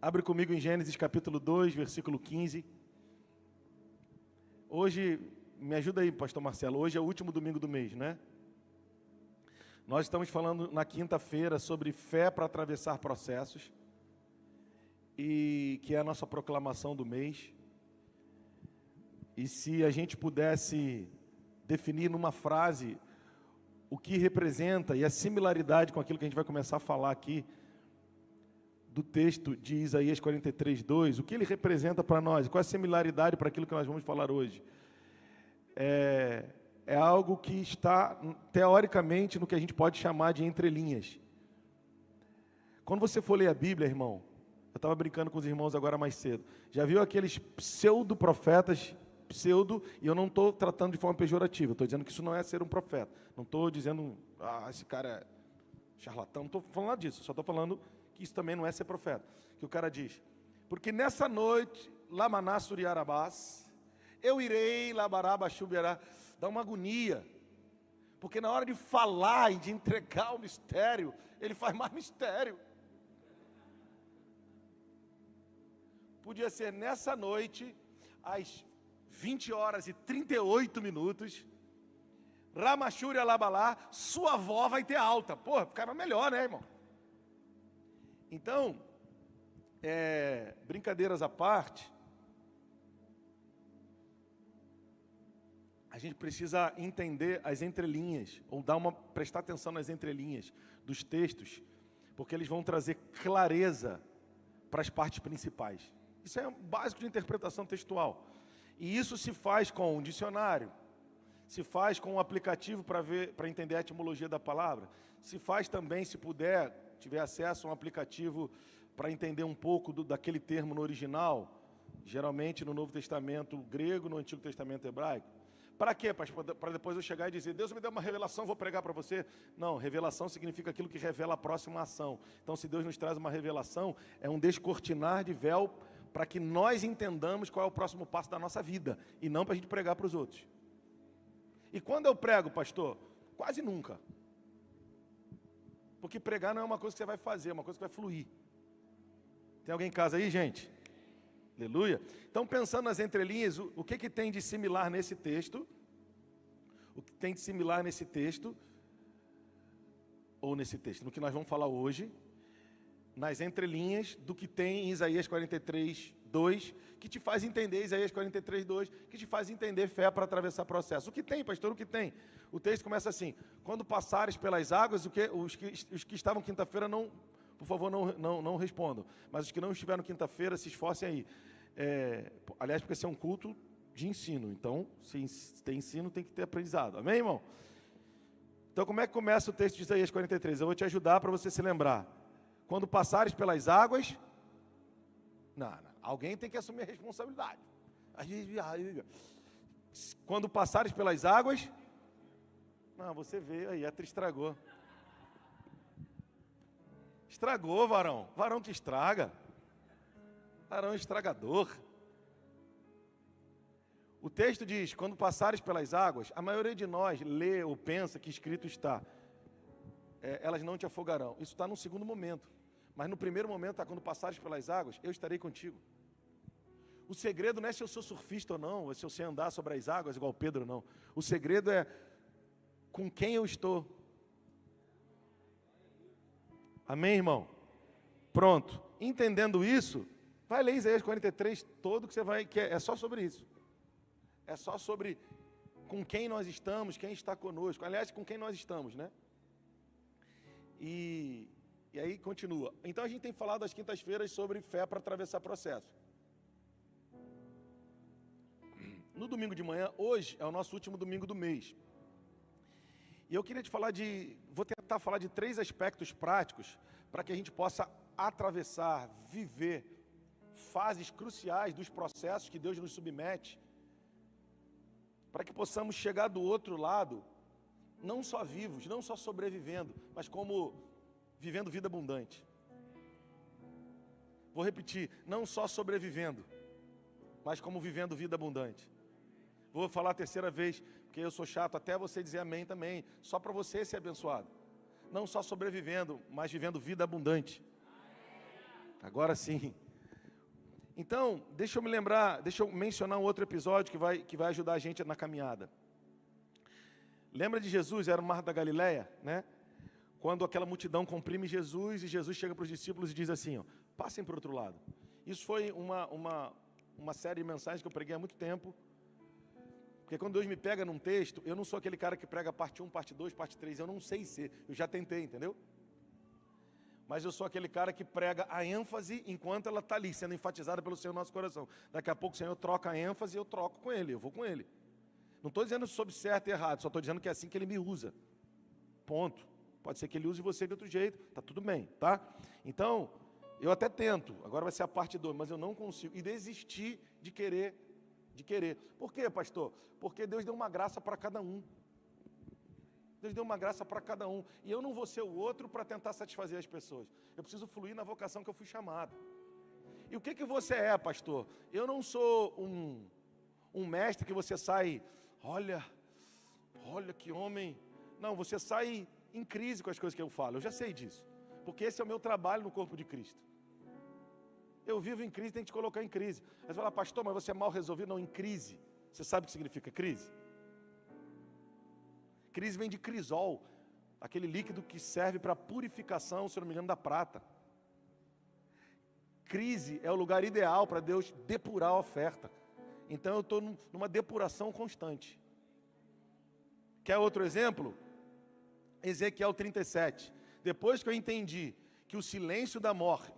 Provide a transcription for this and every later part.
Abre comigo em Gênesis capítulo 2, versículo 15. Hoje, me ajuda aí, pastor Marcelo, hoje é o último domingo do mês, né? Nós estamos falando na quinta-feira sobre fé para atravessar processos, e que é a nossa proclamação do mês. E se a gente pudesse definir numa frase o que representa e a similaridade com aquilo que a gente vai começar a falar aqui, do texto de Isaías 43, 2, o que ele representa para nós, qual a similaridade para aquilo que nós vamos falar hoje. É algo que está, teoricamente, no que a gente pode chamar de entrelinhas. Quando você for ler a Bíblia, irmão, eu estava brincando com os irmãos agora mais cedo, já viu aqueles pseudo-profetas, e eu não estou tratando de forma pejorativa, estou dizendo que isso não é ser um profeta, não estou dizendo, esse cara é charlatão, não estou falando nada disso, só estou falando que isso também não é ser profeta, que o cara diz, porque nessa noite, Lamaná Suriarabás, eu irei, Labaraba Xubiará, dá uma agonia, porque na hora de falar e de entregar o mistério, ele faz mais mistério. Podia ser nessa noite, às 20 horas e 38 minutos, Ramachuri Alabalá, sua avó vai ter alta. Pô, ficava melhor, né, irmão? Então, brincadeiras à parte, a gente precisa entender as entrelinhas, ou prestar atenção nas entrelinhas dos textos, porque eles vão trazer clareza para as partes principais. Isso é o básico de interpretação textual. E isso se faz com um dicionário, se faz com um aplicativo para entender a etimologia da palavra, se faz também, se puder, tiver acesso a um aplicativo para entender um pouco daquele termo no original, geralmente no Novo Testamento grego, no Antigo Testamento hebraico. Para quê? Para depois eu chegar e dizer, Deus me deu uma revelação, vou pregar para você. Não, revelação significa aquilo que revela a próxima ação. Então, se Deus nos traz uma revelação, é um descortinar de véu para que nós entendamos qual é o próximo passo da nossa vida, e não para a gente pregar para os outros. E quando eu prego, pastor? Quase nunca. Porque pregar não é uma coisa que você vai fazer, é uma coisa que vai fluir. Tem alguém em casa aí, gente? Aleluia. Então, pensando nas entrelinhas, o que tem de similar nesse texto? O que tem de similar nesse texto? Ou nesse texto? No que nós vamos falar hoje, nas entrelinhas do que tem em Isaías 43, 2, que te faz entender Isaías 43, 2, que te faz entender fé para atravessar processo. O que tem, pastor? O que tem? O texto começa assim, quando passares pelas águas, os que estavam quinta-feira, por favor, não respondam, mas os que não estiveram quinta-feira, se esforcem aí. Aliás, porque esse é um culto de ensino, então, se tem ensino, tem que ter aprendizado. Amém, irmão? Então, como é que começa o texto de Isaías 43? Eu vou te ajudar para você se lembrar. Quando passares pelas águas, não, alguém tem que assumir a responsabilidade. Quando passares pelas águas, não, você veio aí, estragou. Estragou, varão. Varão que estraga. Varão estragador. O texto diz, quando passares pelas águas, a maioria de nós lê ou pensa que escrito está, elas não te afogarão. Isso está no segundo momento. Mas no primeiro momento está, quando passares pelas águas, eu estarei contigo. O segredo não é se eu sou surfista ou não, ou se eu sei andar sobre as águas igual Pedro ou não. O segredo é com quem eu estou. Amém, irmão? Pronto. Entendendo isso, vai ler Isaías 43 todo que é só sobre isso. É só sobre com quem nós estamos, quem está conosco. Aliás, com quem nós estamos, né? E aí continua. Então a gente tem falado às quintas-feiras sobre fé para atravessar processo. No domingo de manhã, hoje é o nosso último domingo do mês. E eu queria vou tentar falar de 3 aspectos práticos para que a gente possa atravessar, viver fases cruciais dos processos que Deus nos submete, para que possamos chegar do outro lado, não só vivos, não só sobrevivendo, mas como vivendo vida abundante. Vou repetir, não só sobrevivendo, mas como vivendo vida abundante. Vou falar a terceira vez, porque eu sou chato, até você dizer amém também, só para você ser abençoado. Não só sobrevivendo, mas vivendo vida abundante. Agora sim, Então, deixa eu mencionar um outro episódio que vai ajudar a gente na caminhada. Lembra de Jesus, era no Mar da Galileia, né? Quando aquela multidão comprime Jesus, e Jesus chega para os discípulos e diz assim, ó, passem para o outro lado. Isso foi uma série de mensagens que eu preguei há muito tempo, porque quando Deus me pega num texto, eu não sou aquele cara que prega parte 1, parte 2, parte 3, eu não sei ser, eu já tentei, entendeu? Mas eu sou aquele cara que prega a ênfase enquanto ela está ali, sendo enfatizada pelo Senhor no nosso coração. Daqui a pouco o Senhor troca a ênfase e eu troco com Ele, eu vou com Ele. Não estou dizendo sobre certo e errado, só estou dizendo que é assim que Ele me usa. Ponto. Pode ser que Ele use você de outro jeito, está tudo bem, tá? Então, eu até tento, agora vai ser a parte 2, mas eu não consigo. E desisti de querer. Por quê, pastor? Porque Deus deu uma graça para cada um. Deus deu uma graça para cada um. E eu não vou ser o outro para tentar satisfazer as pessoas. Eu preciso fluir na vocação que eu fui chamado. E o que você é, pastor? Eu não sou um mestre que você sai, olha que homem. Não, você sai em crise com as coisas que eu falo. Eu já sei disso. Porque esse é o meu trabalho no corpo de Cristo. Eu vivo em crise, tem que te colocar em crise. Aí você fala, pastor, mas você é mal resolvido? Não, em crise. Você sabe o que significa crise? Crise vem de crisol, aquele líquido que serve para purificação, se não me engano, da prata. Crise é o lugar ideal para Deus depurar a oferta. Então eu estou numa depuração constante. Quer outro exemplo? Ezequiel 37. Depois que eu entendi que o silêncio da morte,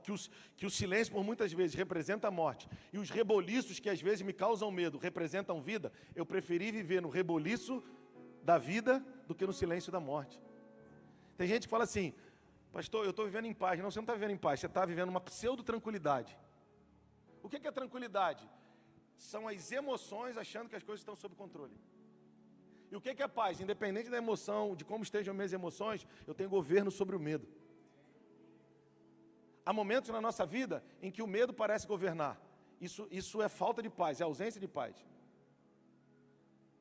que o silêncio por muitas vezes representa a morte, e os reboliços que às vezes me causam medo representam vida, eu preferi viver no reboliço da vida do que no silêncio da morte. Tem gente que fala assim, pastor, eu estou vivendo em paz. Não, você não está vivendo em paz, você está vivendo uma pseudo-tranquilidade. O que é tranquilidade? São as emoções achando que as coisas estão sob controle. E o que é paz? Independente da emoção, de como estejam minhas emoções, eu tenho governo sobre o medo. Há momentos na nossa vida em que o medo parece governar. Isso é falta de paz, é ausência de paz.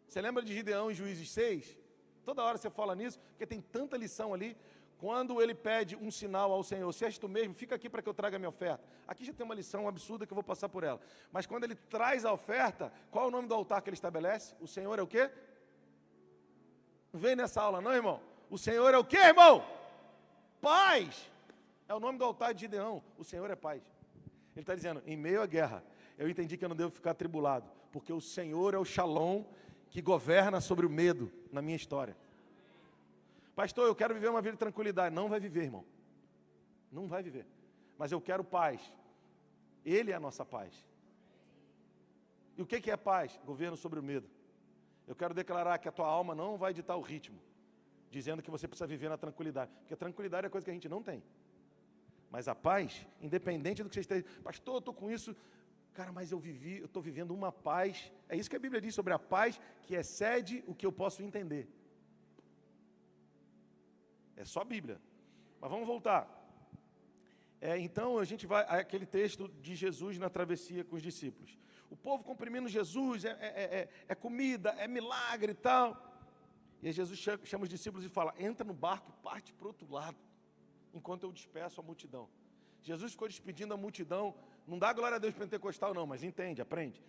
Você lembra de Gideão em Juízes 6? Toda hora você fala nisso, porque tem tanta lição ali. Quando ele pede um sinal ao Senhor, se és tu mesmo, fica aqui para que eu traga a minha oferta. Aqui já tem uma lição absurda que eu vou passar por ela. Mas quando ele traz a oferta, qual é o nome do altar que ele estabelece? O Senhor é o quê? Não vem nessa aula não, irmão? O Senhor é o quê, irmão? Paz. É o nome do altar de Gideão. O Senhor é paz. Ele está dizendo, em meio à guerra, eu entendi que eu não devo ficar atribulado, porque o Senhor é o Shalom que governa sobre o medo na minha história. Pastor, eu quero viver uma vida de tranquilidade. Não vai viver, irmão. Não vai viver. Mas eu quero paz. Ele é a nossa paz. E o que é paz? Governo sobre o medo. Eu quero declarar que a tua alma não vai ditar o ritmo, dizendo que você precisa viver na tranquilidade. Porque a tranquilidade é coisa que a gente não tem. Mas a paz, independente do que você esteja... Pastor, eu estou com isso... Cara, mas eu estou vivendo uma paz. É isso que a Bíblia diz sobre a paz, que excede o que eu posso entender. É só a Bíblia. Mas vamos voltar. Então a gente vai àquele texto de Jesus na travessia com os discípulos. O povo comprimindo Jesus, é comida, é milagre e tal. E aí Jesus chama os discípulos e fala, entra no barco e parte para o outro lado, enquanto eu despeço a multidão. Jesus ficou despedindo a multidão. Não dá glória a Deus pentecostal não, mas entende, aprende.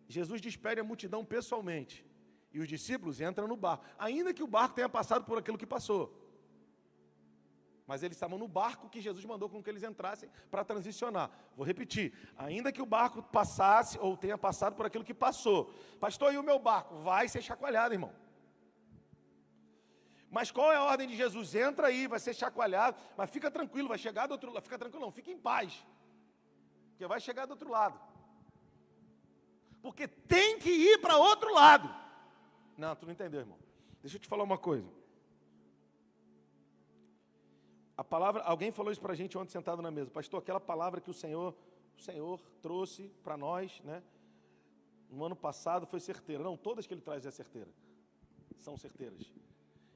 Jesus despede a multidão pessoalmente. E os discípulos entram no barco. Ainda que o barco tenha passado por aquilo que passou. Mas eles estavam no barco que Jesus mandou com que eles entrassem para transicionar. Vou repetir. Ainda que o barco passasse ou tenha passado por aquilo que passou. Pastor, e o meu barco? Vai ser chacoalhado, irmão. Mas qual é a ordem de Jesus? Entra aí, vai ser chacoalhado. Mas fica tranquilo, vai chegar do outro lado. Fica tranquilo não, fica em paz. Porque vai chegar do outro lado. Porque tem que ir para outro lado. Não, tu não entendeu, irmão. Deixa eu te falar uma coisa. A palavra, alguém falou isso para a gente ontem sentado na mesa. Pastor, aquela palavra que o Senhor trouxe para nós, né? No ano passado foi certeira. Não, todas que Ele traz é certeira. São certeiras.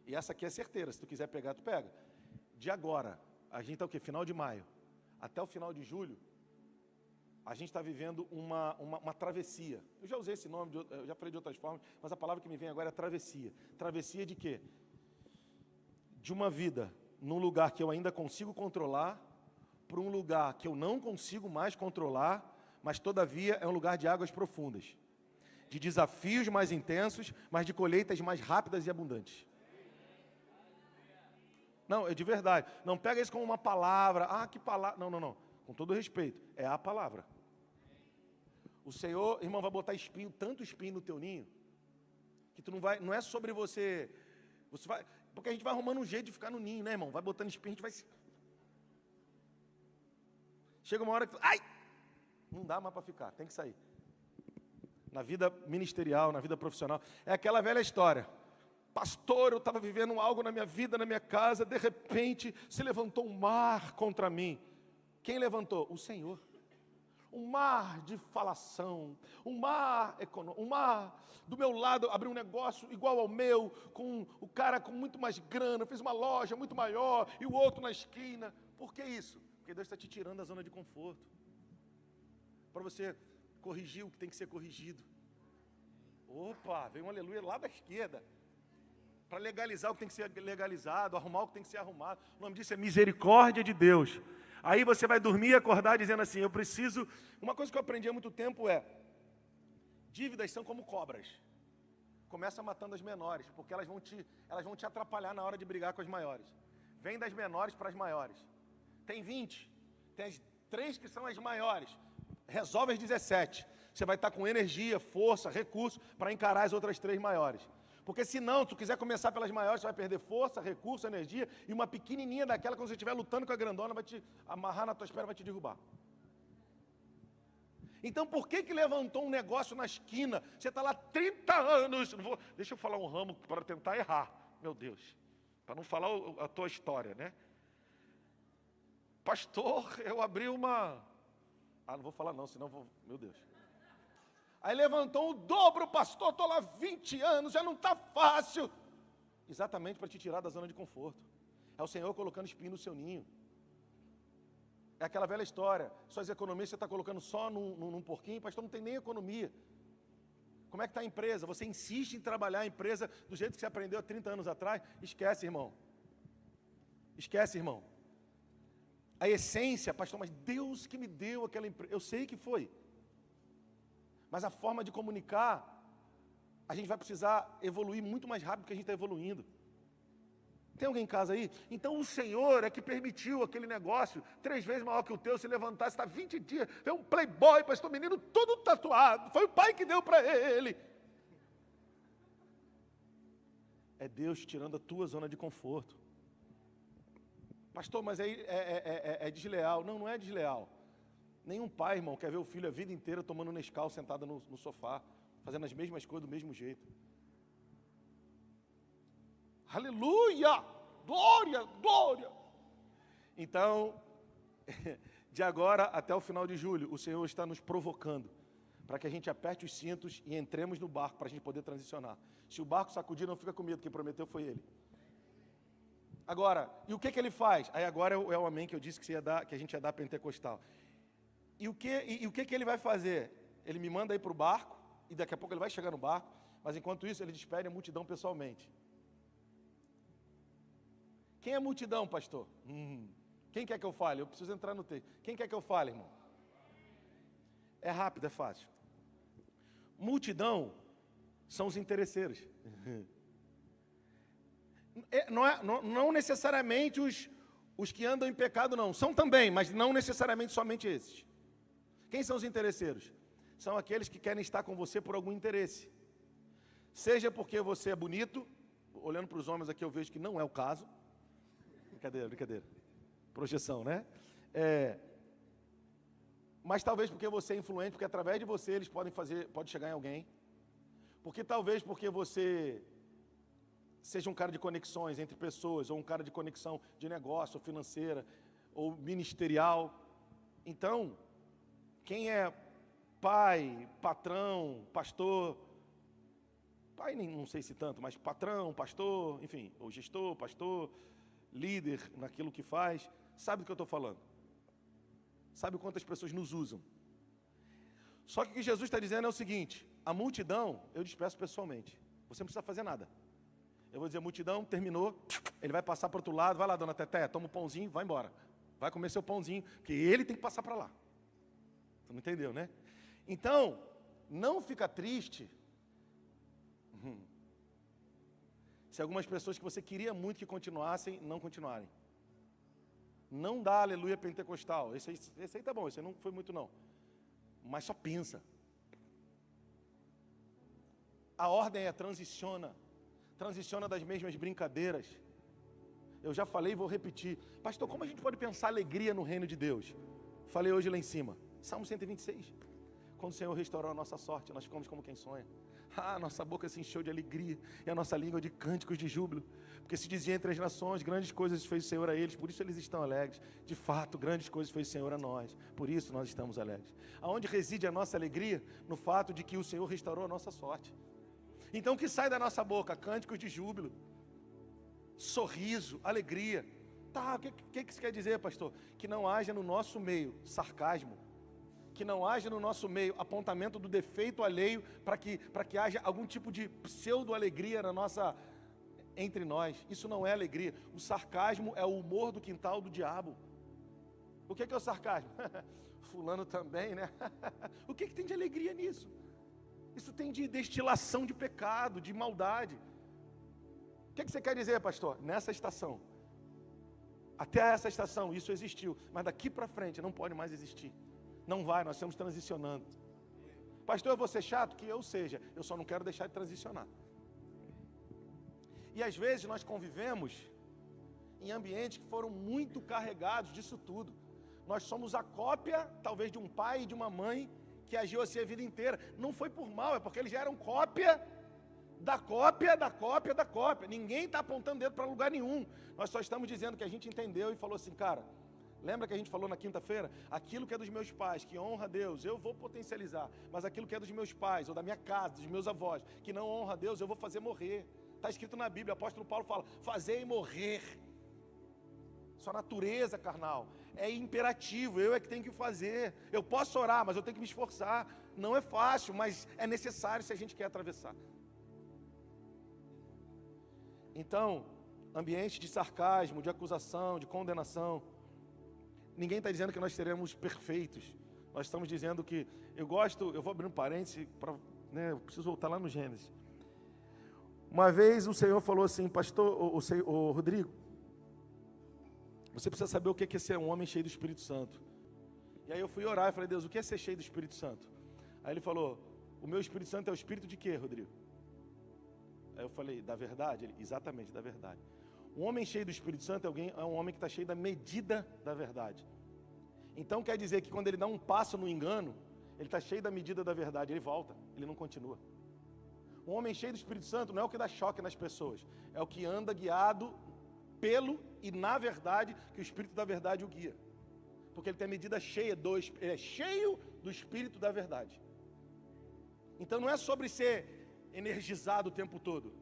E essa aqui é certeira. Se tu quiser pegar, tu pega. De agora, a gente está o quê? Final de maio. Até o final de julho, a gente está vivendo uma travessia. Eu já usei esse nome, eu já falei de outras formas, mas a palavra que me vem agora é travessia. Travessia de quê? De uma vida num lugar que eu ainda consigo controlar, para um lugar que eu não consigo mais controlar, mas todavia é um lugar de águas profundas, de desafios mais intensos, mas de colheitas mais rápidas e abundantes. Não, é de verdade. Não pega isso como uma palavra. Ah, que palavra. Não, não, não. Com todo respeito, é a palavra. O Senhor, irmão, vai botar espinho, tanto espinho no teu ninho, que tu não vai, não é sobre você vai, porque a gente vai arrumando um jeito de ficar no ninho, né, irmão? Vai botando espinho, a gente vai... Chega uma hora que, ai, não dá mais para ficar, tem que sair. Na vida ministerial, na vida profissional, é aquela velha história. Pastor, eu estava vivendo algo na minha vida, na minha casa, de repente se levantou um mar contra mim. Quem levantou? O Senhor. Um mar de falação, um mar do meu lado, abriu um negócio igual ao meu, com o cara com muito mais grana, fez uma loja muito maior, e o outro na esquina. Por que isso? Porque Deus está te tirando da zona de conforto, para você corrigir o que tem que ser corrigido. Opa, veio um aleluia lá da esquerda, para legalizar o que tem que ser legalizado, arrumar o que tem que ser arrumado. O nome disso é misericórdia de Deus. Aí você vai dormir e acordar dizendo assim, eu preciso... Uma coisa que eu aprendi há muito tempo é, dívidas são como cobras. Começa matando as menores, porque elas vão te atrapalhar na hora de brigar com as maiores. Vem das menores para as maiores. Tem 20, tem as 3 que são as maiores. Resolve as 17. Você vai estar com energia, força, recurso para encarar as outras 3 maiores. Porque senão, se tu quiser começar pelas maiores, você vai perder força, recurso, energia, e uma pequenininha daquela, quando você estiver lutando com a grandona, vai te amarrar na tua espera, vai te derrubar. Então, por que levantou um negócio na esquina? Você está lá 30 anos, deixa eu falar um ramo para tentar errar, meu Deus, para não falar a tua história, né? Pastor, eu abri uma... não vou falar não, senão vou... Meu Deus. Aí levantou o dobro, pastor, estou lá 20 anos, já não está fácil. Exatamente para te tirar da zona de conforto. É o Senhor colocando espinho no seu ninho. É aquela velha história, suas economias você está colocando só num porquinho, pastor, não tem nem economia. Como é que está a empresa? Você insiste em trabalhar a empresa do jeito que você aprendeu há 30 anos atrás? Esquece, irmão. Esquece, irmão. A essência, pastor, mas Deus que me deu aquela empresa, eu sei que foi. Mas a forma de comunicar, a gente vai precisar evoluir muito mais rápido que a gente está evoluindo. Tem alguém em casa aí? Então o Senhor é que permitiu aquele negócio, 3 vezes maior que o teu, se levantar, está 20 dias, vê um playboy, pastor, menino todo tatuado, foi o pai que deu para ele. É Deus tirando a tua zona de conforto. Pastor, mas aí é desleal. Não, não é desleal. Nenhum pai, irmão, quer ver o filho a vida inteira tomando Nescau, sentado no sofá, fazendo as mesmas coisas do mesmo jeito. Aleluia! Glória, glória! Então, de agora até o final de julho, o Senhor está nos provocando para que a gente aperte os cintos e entremos no barco para a gente poder transicionar. Se o barco sacudir, não fica com medo, quem prometeu foi Ele. Agora, e o que ele faz? Aí agora é o amém que eu disse que a gente ia dar pentecostal. E o que ele vai fazer? Ele me manda ir para o barco, e daqui a pouco ele vai chegar no barco, mas enquanto isso ele despede a multidão pessoalmente. Quem é a multidão, pastor? Quem quer que eu fale? Eu preciso entrar no texto. Quem quer que eu fale, irmão? É rápido, é fácil. Multidão são os interesseiros. Não necessariamente os que andam em pecado, não. São também, mas não necessariamente somente esses. Quem são os interesseiros? São aqueles que querem estar com você por algum interesse. Seja porque você é bonito, olhando para os homens aqui eu vejo que não é o caso. Brincadeira, brincadeira. Projeção, né? Mas talvez porque você é influente, porque através de você eles podem chegar em alguém. Porque talvez porque você seja um cara de conexões entre pessoas, ou um cara de conexão de negócio, ou financeira, ou ministerial. Então, quem é pai, patrão, pastor, pai nem não sei se tanto, mas patrão, pastor, enfim, ou gestor, pastor, líder naquilo que faz, sabe do que eu estou falando. Sabe quantas pessoas nos usam. Só que o que Jesus está dizendo é o seguinte, a multidão eu despeço pessoalmente, você não precisa fazer nada. Eu vou dizer, multidão, terminou, ele vai passar para o outro lado, vai lá, dona Teté, toma um pãozinho, vai embora. Vai comer seu pãozinho, porque ele tem que passar para lá. Você não entendeu, né? Então, não fica triste se algumas pessoas que você queria muito que continuassem, não continuarem. Não dá aleluia pentecostal. Esse aí tá bom, esse aí não foi muito não. Mas só pensa. A ordem é transiciona. Transiciona das mesmas brincadeiras. Eu já falei e vou repetir. Pastor, como a gente pode pensar alegria no reino de Deus? Falei hoje lá em cima. Salmo 126. Quando o Senhor restaurou a nossa sorte, nós ficamos como quem sonha. Nossa boca se encheu de alegria e a nossa língua de cânticos de júbilo. Porque se dizia entre as nações, grandes coisas fez o Senhor a eles, por isso eles estão alegres. De fato, grandes coisas fez o Senhor a nós, por isso nós estamos alegres. Aonde reside a nossa alegria? No fato de que o Senhor restaurou a nossa sorte. Então o que sai da nossa boca? Cânticos de júbilo, sorriso, alegria. O que isso quer dizer, pastor? Que não haja no nosso meio sarcasmo, que não haja no nosso meio apontamento do defeito alheio, para que haja algum tipo de pseudo-alegria entre nós. Isso não é alegria. O sarcasmo é o humor do quintal do diabo. O que é o sarcasmo? Fulano também, né? O que tem de alegria nisso? Isso tem de destilação de pecado, de maldade. O que você quer dizer, pastor? Nessa estação, até essa estação, isso existiu, mas daqui para frente não pode mais existir. Não vai, nós estamos transicionando. Pastor, eu vou ser chato? Que eu seja, eu só não quero deixar de transicionar. E às vezes nós convivemos em ambientes que foram muito carregados disso tudo. Nós somos a cópia, talvez, de um pai e de uma mãe que agiu assim a vida inteira. Não foi por mal, é porque eles já eram cópia da cópia, da cópia, da cópia. Ninguém está apontando dedo para lugar nenhum. Nós só estamos dizendo que a gente entendeu e falou assim, cara, lembra que a gente falou na quinta-feira? Aquilo que é dos meus pais, que honra a Deus, eu vou potencializar. Mas aquilo que é dos meus pais, ou da minha casa, dos meus avós, que não honra a Deus, eu vou fazer morrer. Está escrito na Bíblia, o apóstolo Paulo fala, fazei morrer. Sua natureza carnal é imperativo, eu é que tenho que fazer. Eu posso orar, mas eu tenho que me esforçar. Não é fácil, mas é necessário se a gente quer atravessar. Então, ambiente de sarcasmo, de acusação, de condenação. Ninguém está dizendo que nós seremos perfeitos. Nós estamos dizendo que, eu vou abrir um parêntese, eu preciso voltar lá no Gênesis. Uma vez o Senhor falou assim, pastor, o Rodrigo, você precisa saber o que é ser um homem cheio do Espírito Santo. E aí eu fui orar e falei, Deus, o que é ser cheio do Espírito Santo? Aí ele falou, o meu Espírito Santo é o Espírito de quê, Rodrigo? Aí eu falei, da verdade? Ele, exatamente, da verdade. Um homem cheio do Espírito Santo é um homem que está cheio da medida da verdade. Então quer dizer que quando ele dá um passo no engano, ele está cheio da medida da verdade, ele volta, ele não continua. Um homem cheio do Espírito Santo não é o que dá choque nas pessoas, é o que anda guiado pelo e na verdade, que o Espírito da verdade o guia. Porque ele tem a medida cheia, ele é cheio do Espírito da verdade. Então não é sobre ser energizado o tempo todo.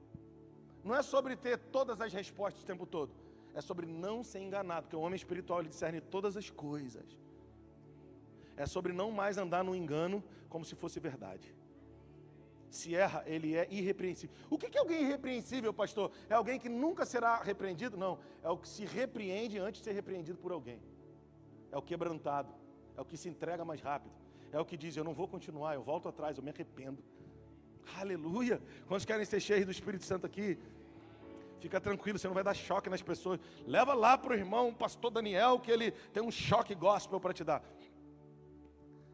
Não é sobre ter todas as respostas o tempo todo. É sobre não ser enganado, porque o homem espiritual ele discerne todas as coisas. É sobre não mais andar no engano como se fosse verdade. Se erra, ele é irrepreensível. O que é alguém irrepreensível, pastor? É alguém que nunca será repreendido? Não, é o que se repreende antes de ser repreendido por alguém. É o quebrantado, é o que se entrega mais rápido. É o que diz, eu não vou continuar, eu volto atrás, eu me arrependo. Aleluia! Quantos querem ser cheios do Espírito Santo aqui? Fica tranquilo, você não vai dar choque nas pessoas. Leva lá para o irmão, o pastor Daniel, que ele tem um choque gospel para te dar.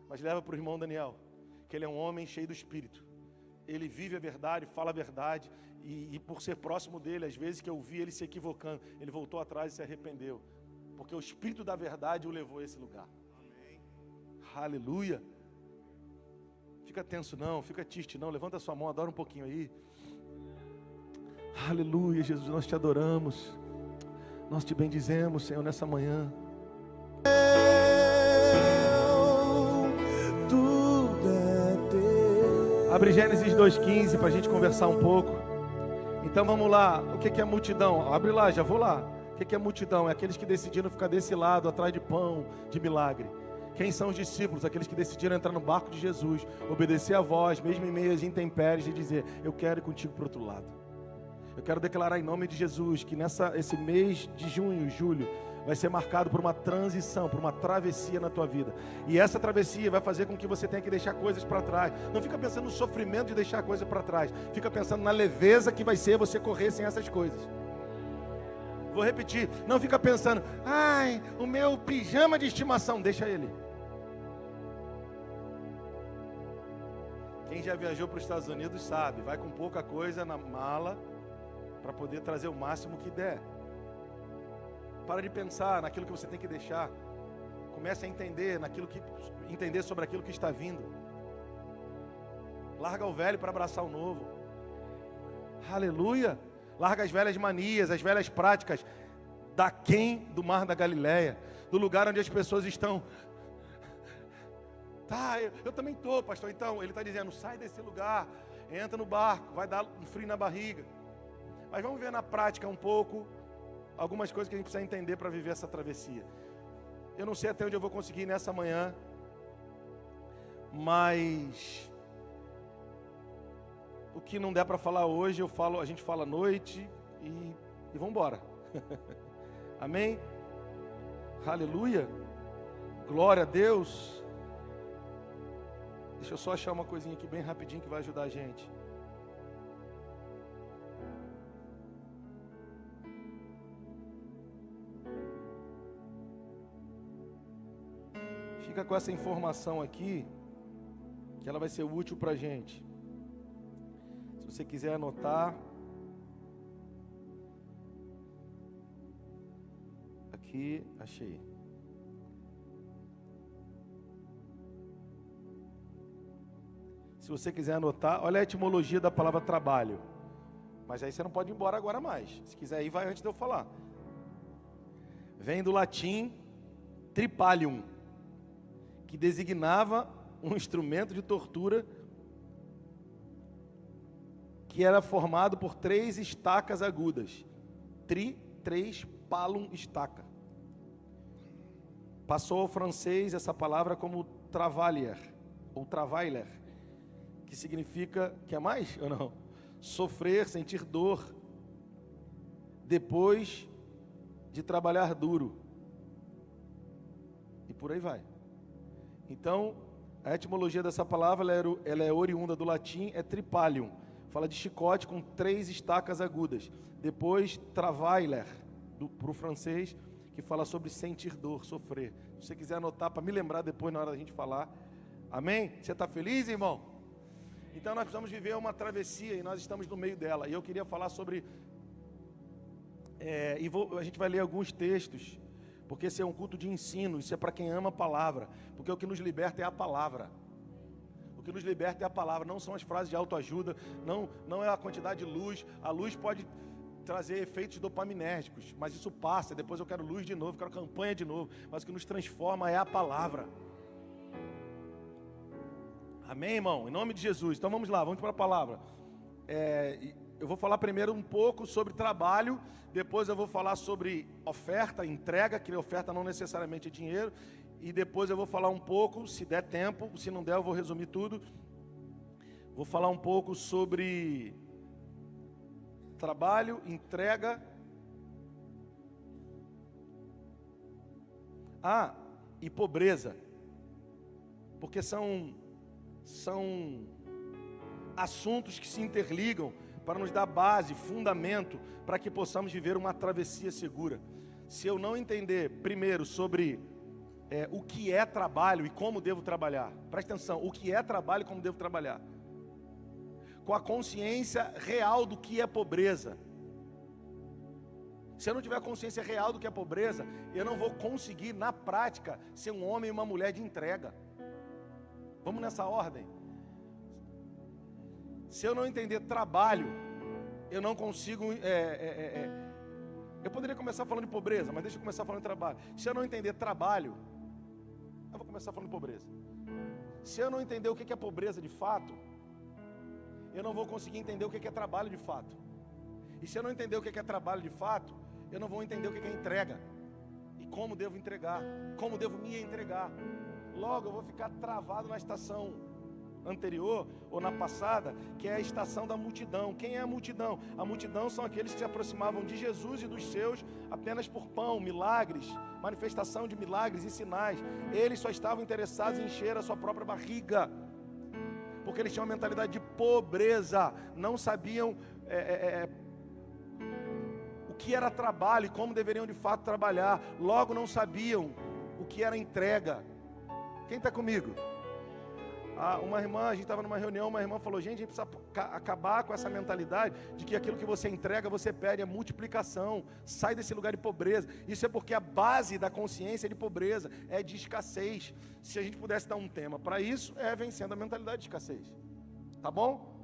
Mas leva para o irmão Daniel, que ele é um homem cheio do Espírito. Ele vive a verdade, fala a verdade, e por ser próximo dele, às vezes que eu vi ele se equivocando, ele voltou atrás e se arrependeu, porque o Espírito da verdade o levou a esse lugar. Amém. Aleluia. Fica tenso não, fica triste não, levanta a sua mão, adora um pouquinho aí. Aleluia, Jesus, nós te adoramos, nós te bendizemos, Senhor, nessa manhã. Abre Gênesis 2,15 para a gente conversar um pouco. Então vamos lá, o que é multidão? Abre lá, já vou lá. O que é multidão? É aqueles que decidiram ficar desse lado, atrás de pão, de milagre. Quem são os discípulos? Aqueles que decidiram entrar no barco de Jesus, obedecer a voz, mesmo em meio às intempéries, e dizer, eu quero ir contigo para o outro lado. Eu quero declarar em nome de Jesus que esse mês de junho, julho, vai ser marcado por uma transição, por uma travessia na tua vida. E essa travessia vai fazer com que você tenha que deixar coisas para trás. Não fica pensando no sofrimento de deixar coisas para trás. Fica pensando na leveza que vai ser você correr sem essas coisas. Vou repetir, não fica pensando, ai, o meu pijama de estimação, deixa ele. Quem já viajou para os Estados Unidos sabe, vai com pouca coisa na mala para poder trazer o máximo que der. Para de pensar naquilo que você tem que deixar. Comece a entender sobre aquilo que está vindo. Larga o velho para abraçar o novo. Aleluia. Larga as velhas manias, as velhas práticas, daquém do mar da Galileia, do lugar onde as pessoas estão. Tá, eu também estou, pastor. Então, ele está dizendo, sai desse lugar, entra no barco, vai dar um frio na barriga. Mas vamos ver na prática um pouco, algumas coisas que a gente precisa entender para viver essa travessia. Eu não sei até onde eu vou conseguir nessa manhã, mas o que não der para falar hoje, a gente fala à noite e vamos embora. Amém? Aleluia. Glória a Deus. Deixa eu só achar uma coisinha aqui bem rapidinho que vai ajudar a gente. Fica com essa informação aqui, que ela vai ser útil para a gente. Se você quiser anotar, aqui, achei. Se você quiser anotar, olha a etimologia da palavra trabalho. Mas aí você não pode ir embora agora mais. Se quiser ir, vai antes de eu falar. Vem do latim tripalium, que designava um instrumento de tortura que era formado por 3 estacas agudas. Três, palum, estaca. Passou ao francês essa palavra como travailler, ou travailer, que significa, quer mais ou não? Sofrer, sentir dor, depois de trabalhar duro. E por aí vai. Então, a etimologia dessa palavra, ela é oriunda do latim, é tripalium. Fala de chicote com 3 estacas agudas. Depois, travailer, para o francês, que fala sobre sentir dor, sofrer. Se você quiser anotar, para me lembrar depois na hora da gente falar. Amém? Você está feliz, irmão? Então nós precisamos viver uma travessia e nós estamos no meio dela. E eu queria falar sobre... a gente vai ler alguns textos, porque esse é um culto de ensino, isso é para quem ama a palavra. Porque o que nos liberta é a palavra. O que nos liberta é a palavra, não são as frases de autoajuda, não é a quantidade de luz. A luz pode trazer efeitos dopaminérgicos, mas isso passa, depois eu quero luz de novo, quero campanha de novo. Mas o que nos transforma é a palavra. Amém, irmão? Em nome de Jesus. Então vamos lá, vamos para a palavra. Eu vou falar primeiro um pouco sobre trabalho, depois eu vou falar sobre oferta, entrega, que oferta não necessariamente é dinheiro, e depois eu vou falar um pouco, se der tempo, se não der eu vou resumir tudo. Vou falar um pouco sobre trabalho, entrega. E pobreza. Porque são assuntos que se interligam para nos dar base, fundamento, para que possamos viver uma travessia segura. Se eu não entender primeiro sobre o que é trabalho e como devo trabalhar, presta atenção, o que é trabalho e como devo trabalhar, com a consciência real do que é pobreza. Se eu não tiver consciência real do que é pobreza, eu não vou conseguir, na prática, ser um homem e uma mulher de entrega. Vamos nessa ordem. Se eu não entender trabalho, eu não consigo... Eu poderia começar falando de pobreza, mas deixa eu começar falando de trabalho. Se eu não entender trabalho, eu vou começar falando de pobreza. Se eu não entender o que é pobreza de fato, eu não vou conseguir entender o que é trabalho de fato. E se eu não entender o que é trabalho de fato, eu não vou entender o que é entrega. E como devo entregar, como devo me entregar. Logo eu vou ficar travado na estação anterior, ou na passada, que é a estação da multidão. Quem é a multidão? A multidão são aqueles que se aproximavam de Jesus e dos seus apenas por pão, milagres, manifestação de milagres e sinais. Eles só estavam interessados em encher a sua própria barriga, porque eles tinham uma mentalidade de pobreza, não sabiam o que era trabalho e como deveriam de fato trabalhar, logo não sabiam o que era entrega. Quem está comigo? Uma irmã, a gente estava numa reunião, uma irmã falou: gente, a gente precisa acabar com essa mentalidade de que aquilo que você entrega, você perde, é multiplicação, sai desse lugar de pobreza. Isso é porque a base da consciência é de pobreza, é de escassez. Se a gente pudesse dar um tema para isso, é vencendo a mentalidade de escassez. Tá bom?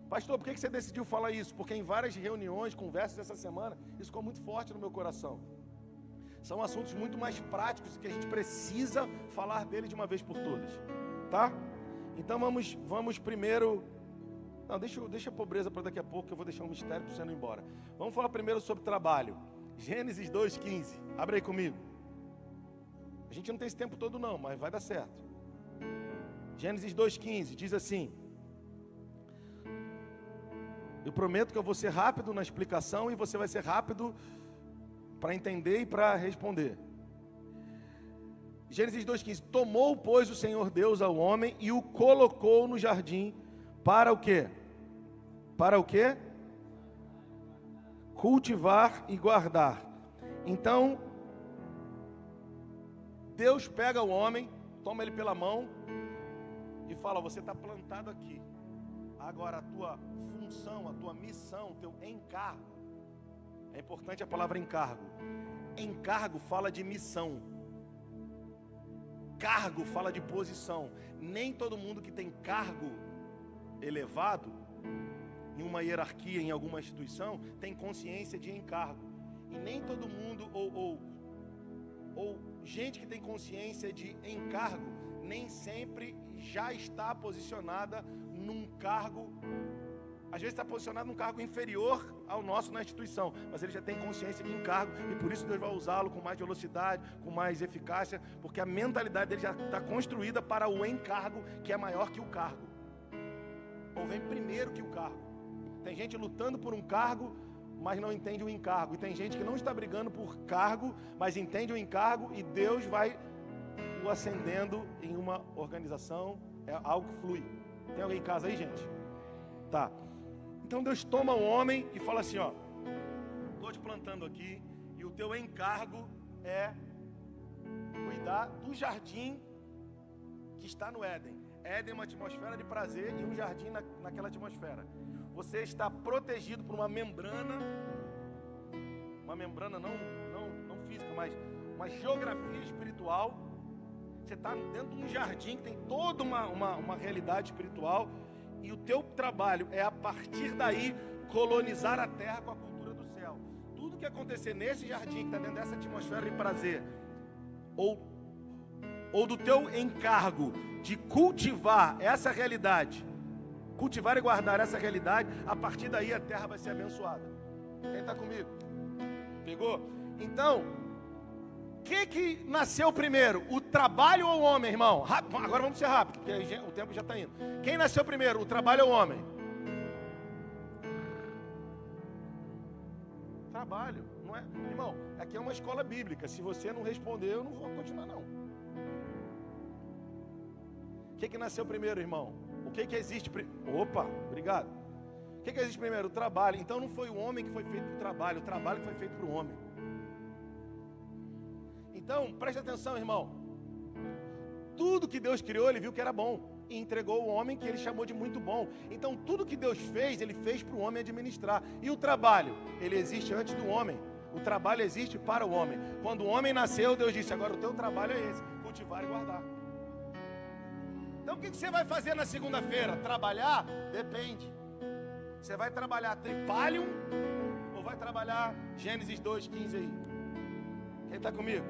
Pastor, por que você decidiu falar isso? Porque em várias reuniões, conversas essa semana, isso ficou muito forte no meu coração. São assuntos muito mais práticos que a gente precisa falar dele de uma vez por todas, tá? Então vamos primeiro... Não, deixa a pobreza para daqui a pouco, que eu vou deixar um mistério para você não ir embora. Vamos falar primeiro sobre trabalho. Gênesis 2,15. Abre aí comigo. A gente não tem esse tempo todo não, mas vai dar certo. Gênesis 2,15 diz assim: eu prometo que eu vou ser rápido na explicação e você vai ser rápido para entender e para responder. Gênesis 2,15. Tomou, pois, o Senhor Deus ao homem e o colocou no jardim para o quê? Para o quê? Cultivar e guardar. Então, Deus pega o homem, toma ele pela mão e fala: você está plantado aqui. Agora a tua função, a tua missão, o teu encargo. É importante a palavra encargo. Encargo fala de missão. Cargo fala de posição. Nem todo mundo que tem cargo elevado em uma hierarquia, em alguma instituição, tem consciência de encargo. E nem todo mundo, ou gente que tem consciência de encargo, nem sempre já está posicionada num cargo. Às vezes está posicionado num cargo inferior ao nosso na instituição, mas ele já tem consciência de encargo e por isso Deus vai usá-lo com mais velocidade, com mais eficácia, porque a mentalidade dele já está construída para o encargo, que é maior que o cargo, ou vem primeiro que o cargo. Tem gente lutando por um cargo, mas não entende o encargo, e tem gente que não está brigando por cargo, mas entende o encargo, e Deus vai o ascendendo em uma organização. É algo que flui. Tem alguém em casa aí, gente? Tá. Então Deus toma o homem e fala assim: ó, estou te plantando aqui e o teu encargo é cuidar do jardim que está no Éden. Éden é uma atmosfera de prazer e um jardim naquela atmosfera. Você está protegido por uma membrana não física, mas uma geografia espiritual. Você está dentro de um jardim que tem toda uma realidade espiritual. E o teu trabalho é, a partir daí, colonizar a terra com a cultura do céu. Tudo que acontecer nesse jardim, que está dentro dessa atmosfera de prazer, ou do teu encargo de cultivar essa realidade, cultivar e guardar essa realidade, a partir daí a terra vai ser abençoada. Quem está comigo? Pegou? Então, o que nasceu primeiro? O trabalho ou o homem, irmão? Agora vamos ser rápido, porque o tempo já está indo. Quem nasceu primeiro? O trabalho ou o homem? Trabalho, não é? Irmão, aqui é uma escola bíblica. Se você não responder, eu não vou continuar, não. O que nasceu primeiro, irmão? O que existe primeiro? Opa, obrigado. O que existe primeiro? O trabalho. Então não foi o homem que foi feito para o trabalho que foi feito para o homem. Então, preste atenção, irmão. Tudo que Deus criou, Ele viu que era bom e entregou o homem, que Ele chamou de muito bom. Então, tudo que Deus fez, Ele fez para o homem administrar. E o trabalho? Ele existe antes do homem. O trabalho existe para o homem. Quando o homem nasceu, Deus disse: agora o teu trabalho é esse, cultivar e guardar. Então, o que você vai fazer na segunda-feira? Trabalhar? Depende. Você vai trabalhar Tripalium ou vai trabalhar Gênesis 2,15 aí? Quem está comigo?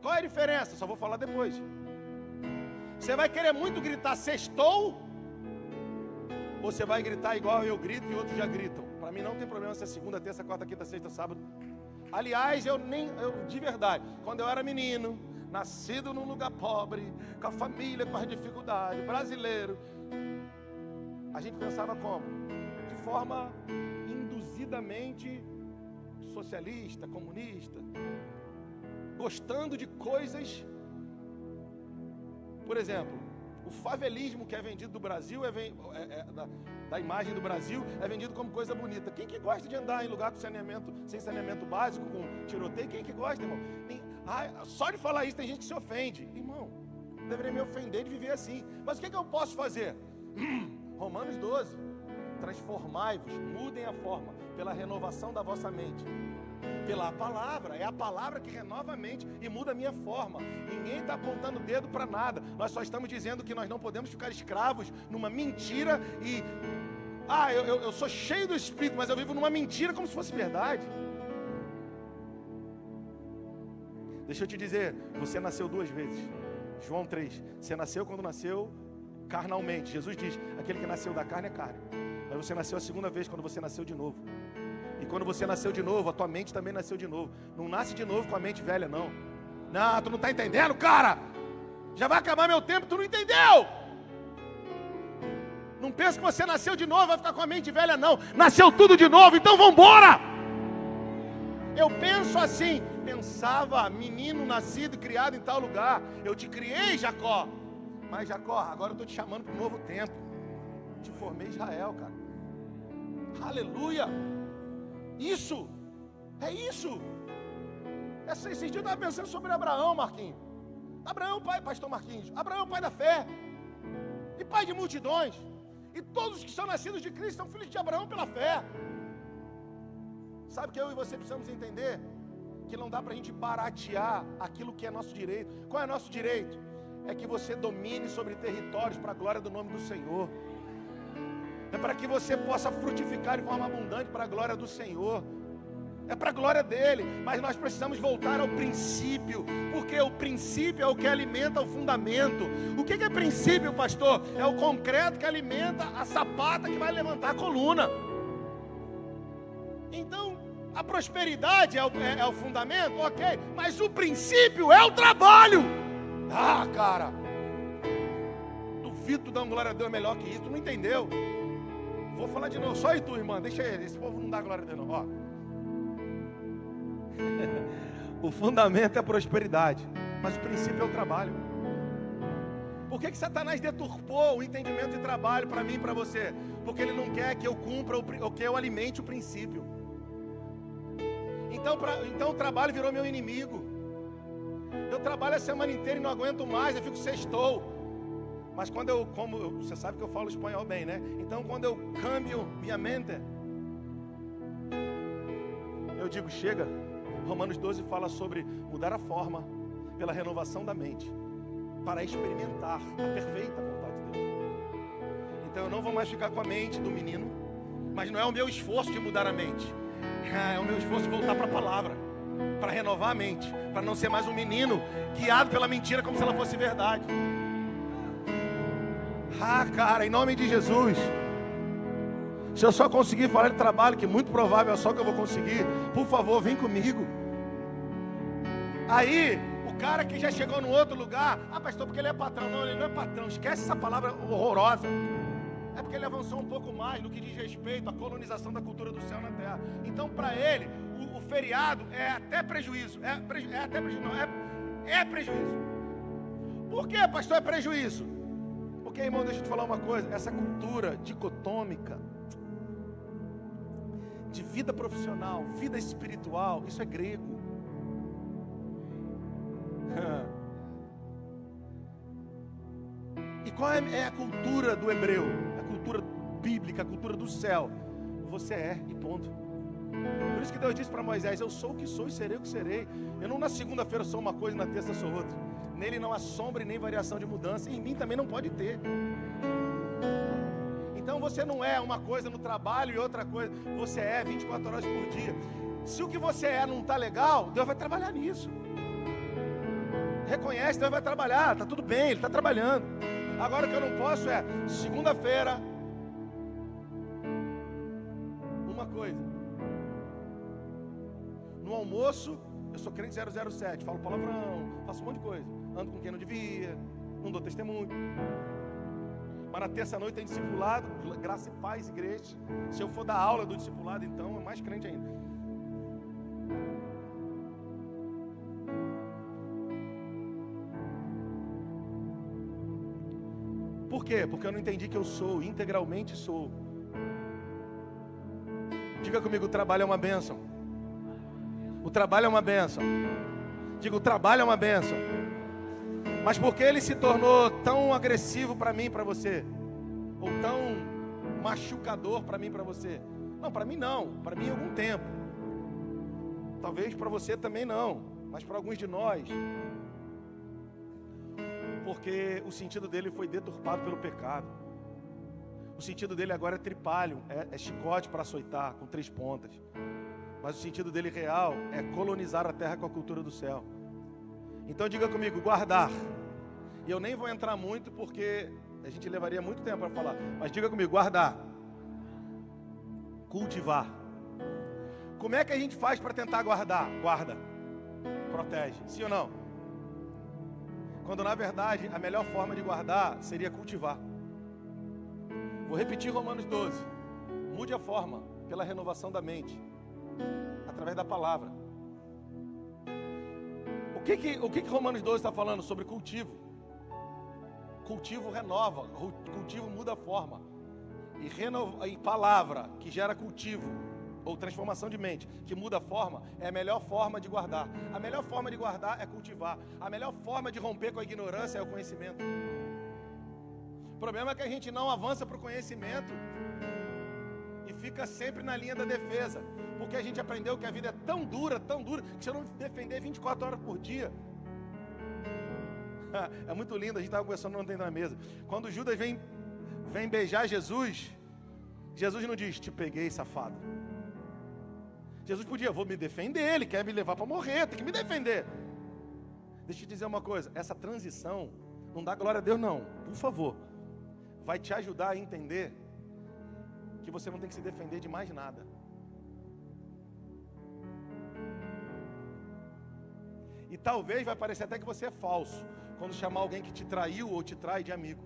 Qual é a diferença? Só vou falar depois. Você vai querer muito gritar sextou? Ou você vai gritar igual eu grito e outros já gritam? Para mim não tem problema se é segunda, terça, quarta, quinta, sexta, sábado. Aliás, eu de verdade, quando eu era menino, nascido num lugar pobre, com a família, com as dificuldades, brasileiro. A gente pensava como? De forma induzidamente socialista, comunista, gostando de coisas. Por exemplo, o favelismo que é vendido do Brasil, da imagem do Brasil, é vendido como coisa bonita. Quem que gosta de andar em lugar com saneamento, sem saneamento básico, com tiroteio? Quem que gosta, irmão? Só de falar isso tem gente que se ofende. Irmão, não deveria me ofender de viver assim. Mas o que eu posso fazer? Romanos 12. Transformai-vos, mudem a forma, pela renovação da vossa mente. Pela palavra, é a palavra que renova a mente e muda a minha forma. Ninguém está apontando o dedo para nada. Nós só estamos dizendo que nós não podemos ficar escravos numa mentira e... eu sou cheio do Espírito, mas eu vivo numa mentira como se fosse verdade. Deixa eu te dizer, você nasceu 2 vezes. João 3, você nasceu quando nasceu carnalmente. Jesus diz, aquele que nasceu da carne é carne. Mas você nasceu a 2ª vez, quando você nasceu de novo. E quando você nasceu de novo, a tua mente também nasceu de novo. Não nasce de novo com a mente velha, não. Não, tu não está entendendo, cara. Já vai acabar meu tempo, tu não entendeu. Não pensa que você nasceu de novo, vai ficar com a mente velha, não. Nasceu tudo de novo, então vamos embora. Eu penso assim, pensava, menino nascido e criado em tal lugar. Eu te criei, Jacó. Mas Jacó, agora eu estou te chamando para um novo tempo. Te formei Israel, cara. Aleluia. Isso, é isso. Esses dias eu estava pensando sobre Abraão, Marquinhos. Abraão, pai, pastor Marquinhos. Abraão, pai da fé. E pai de multidões. E todos que são nascidos de Cristo são filhos de Abraão pela fé. Sabe que eu e você precisamos entender? Que não dá para a gente baratear aquilo que é nosso direito. Qual é nosso direito? É que você domine sobre territórios para a glória do nome do Senhor. É para que você possa frutificar de forma abundante para a glória do Senhor. É para a glória dele. Mas nós precisamos voltar ao princípio. Porque o princípio é o que alimenta o fundamento. O que é princípio, pastor? É o concreto que alimenta a sapata que vai levantar a coluna. Então, a prosperidade é o fundamento, ok. Mas o princípio é o trabalho. Ah, cara. Duvido dar glória a Deus melhor que isso. Tu não entendeu? Vou falar de novo, só e tu, irmã, deixa ele, esse povo não dá glória a Deus não, ó. O fundamento é a prosperidade, mas o princípio é o trabalho. Por que Satanás deturpou o entendimento de trabalho para mim e para você? Porque ele não quer que eu cumpra, ou que eu alimente o princípio. Então o trabalho virou meu inimigo. Eu trabalho a semana inteira e não aguento mais, eu fico sextou. Mas quando você sabe que eu falo espanhol bem, né? Então quando eu cambio minha mente, eu digo, chega. Romanos 12 fala sobre mudar a forma pela renovação da mente, para experimentar a perfeita vontade de Deus. Então eu não vou mais ficar com a mente do menino, mas não é o meu esforço de mudar a mente, é o meu esforço de voltar para a palavra, para renovar a mente, para não ser mais um menino guiado pela mentira como se ela fosse verdade. Ah, cara, em nome de Jesus. Se eu só conseguir falar de trabalho, que muito provável é só que eu vou conseguir, por favor, vem comigo. Aí, o cara que já chegou no outro lugar, pastor, porque ele é patrão. Não, ele não é patrão, esquece essa palavra horrorosa. É porque ele avançou um pouco mais no que diz respeito à colonização da cultura do céu na terra. Então, para ele, o feriado é até prejuízo. É prejuízo. Por que, pastor, é prejuízo? Porque, irmão, deixa eu te falar uma coisa. Essa cultura dicotômica de vida profissional, vida espiritual, isso é grego. E qual é a cultura do hebreu? A cultura bíblica, a cultura do céu. Você é, e ponto. Por isso que Deus disse para Moisés, eu sou o que sou e serei o que serei. Eu não na segunda-feira sou uma coisa e na terça sou outra. Nele não há sombra e nem variação de mudança. E em mim também não pode ter. Então você não é uma coisa no trabalho e outra coisa. Você é 24 horas por dia. Se o que você é não está legal, Deus vai trabalhar nisso. Reconhece, Deus vai trabalhar. Está tudo bem, Ele está trabalhando. Agora o que eu não posso é, segunda-feira, uma coisa. No almoço, Eu sou crente 007, falo palavrão, faço um monte de coisa. Ando com quem não devia, não dou testemunho. Mas na terça-noite tem discipulado, graça e paz, igreja. Se eu for dar aula do discipulado, então é mais crente ainda. Por quê? Porque eu não entendi que eu sou, integralmente sou. Diga comigo, o trabalho é uma bênção. O trabalho é uma bênção. Diga, o trabalho é uma bênção. Mas por que ele se tornou tão agressivo para mim e para você? Ou tão machucador para mim e para você? Não, para mim não. Para mim em algum tempo. Talvez para você também não. Mas para alguns de nós. Porque o sentido dele foi deturpado pelo pecado. O sentido dele agora é tripalho, é chicote para açoitar, com 3 pontas. Mas o sentido dele real é colonizar a terra com a cultura do céu. Então diga comigo, guardar. E eu nem vou entrar muito porque a gente levaria muito tempo para falar. Mas diga comigo, guardar. Cultivar. Como é que a gente faz para tentar guardar? Guarda. Protege. Sim ou não? Quando na verdade a melhor forma de guardar seria cultivar. Vou repetir Romanos 12. Mude a forma pela renovação da mente, através da palavra. O que Romanos 12 está falando? Sobre cultivo. Cultivo renova, cultivo muda a forma. E palavra que gera cultivo, ou transformação de mente, que muda a forma, é a melhor forma de guardar. A melhor forma de guardar é cultivar. A melhor forma de romper com a ignorância é o conhecimento. O problema é que a gente não avança para o conhecimento e fica sempre na linha da defesa, porque a gente aprendeu que a vida é tão dura, que se eu não defender 24 horas por dia... É muito lindo, a gente estava conversando ontem na mesa. Quando Judas vem beijar Jesus, Jesus não diz, te peguei, safado. Jesus podia, vou me defender, ele quer me levar para morrer, tem que me defender. Deixa eu te dizer uma coisa, essa transição, não dá glória a Deus não, por favor. Vai te ajudar a entender que você não tem que se defender de mais nada. E talvez vai parecer até que você é falso quando chamar alguém que te traiu ou te trai de amigo.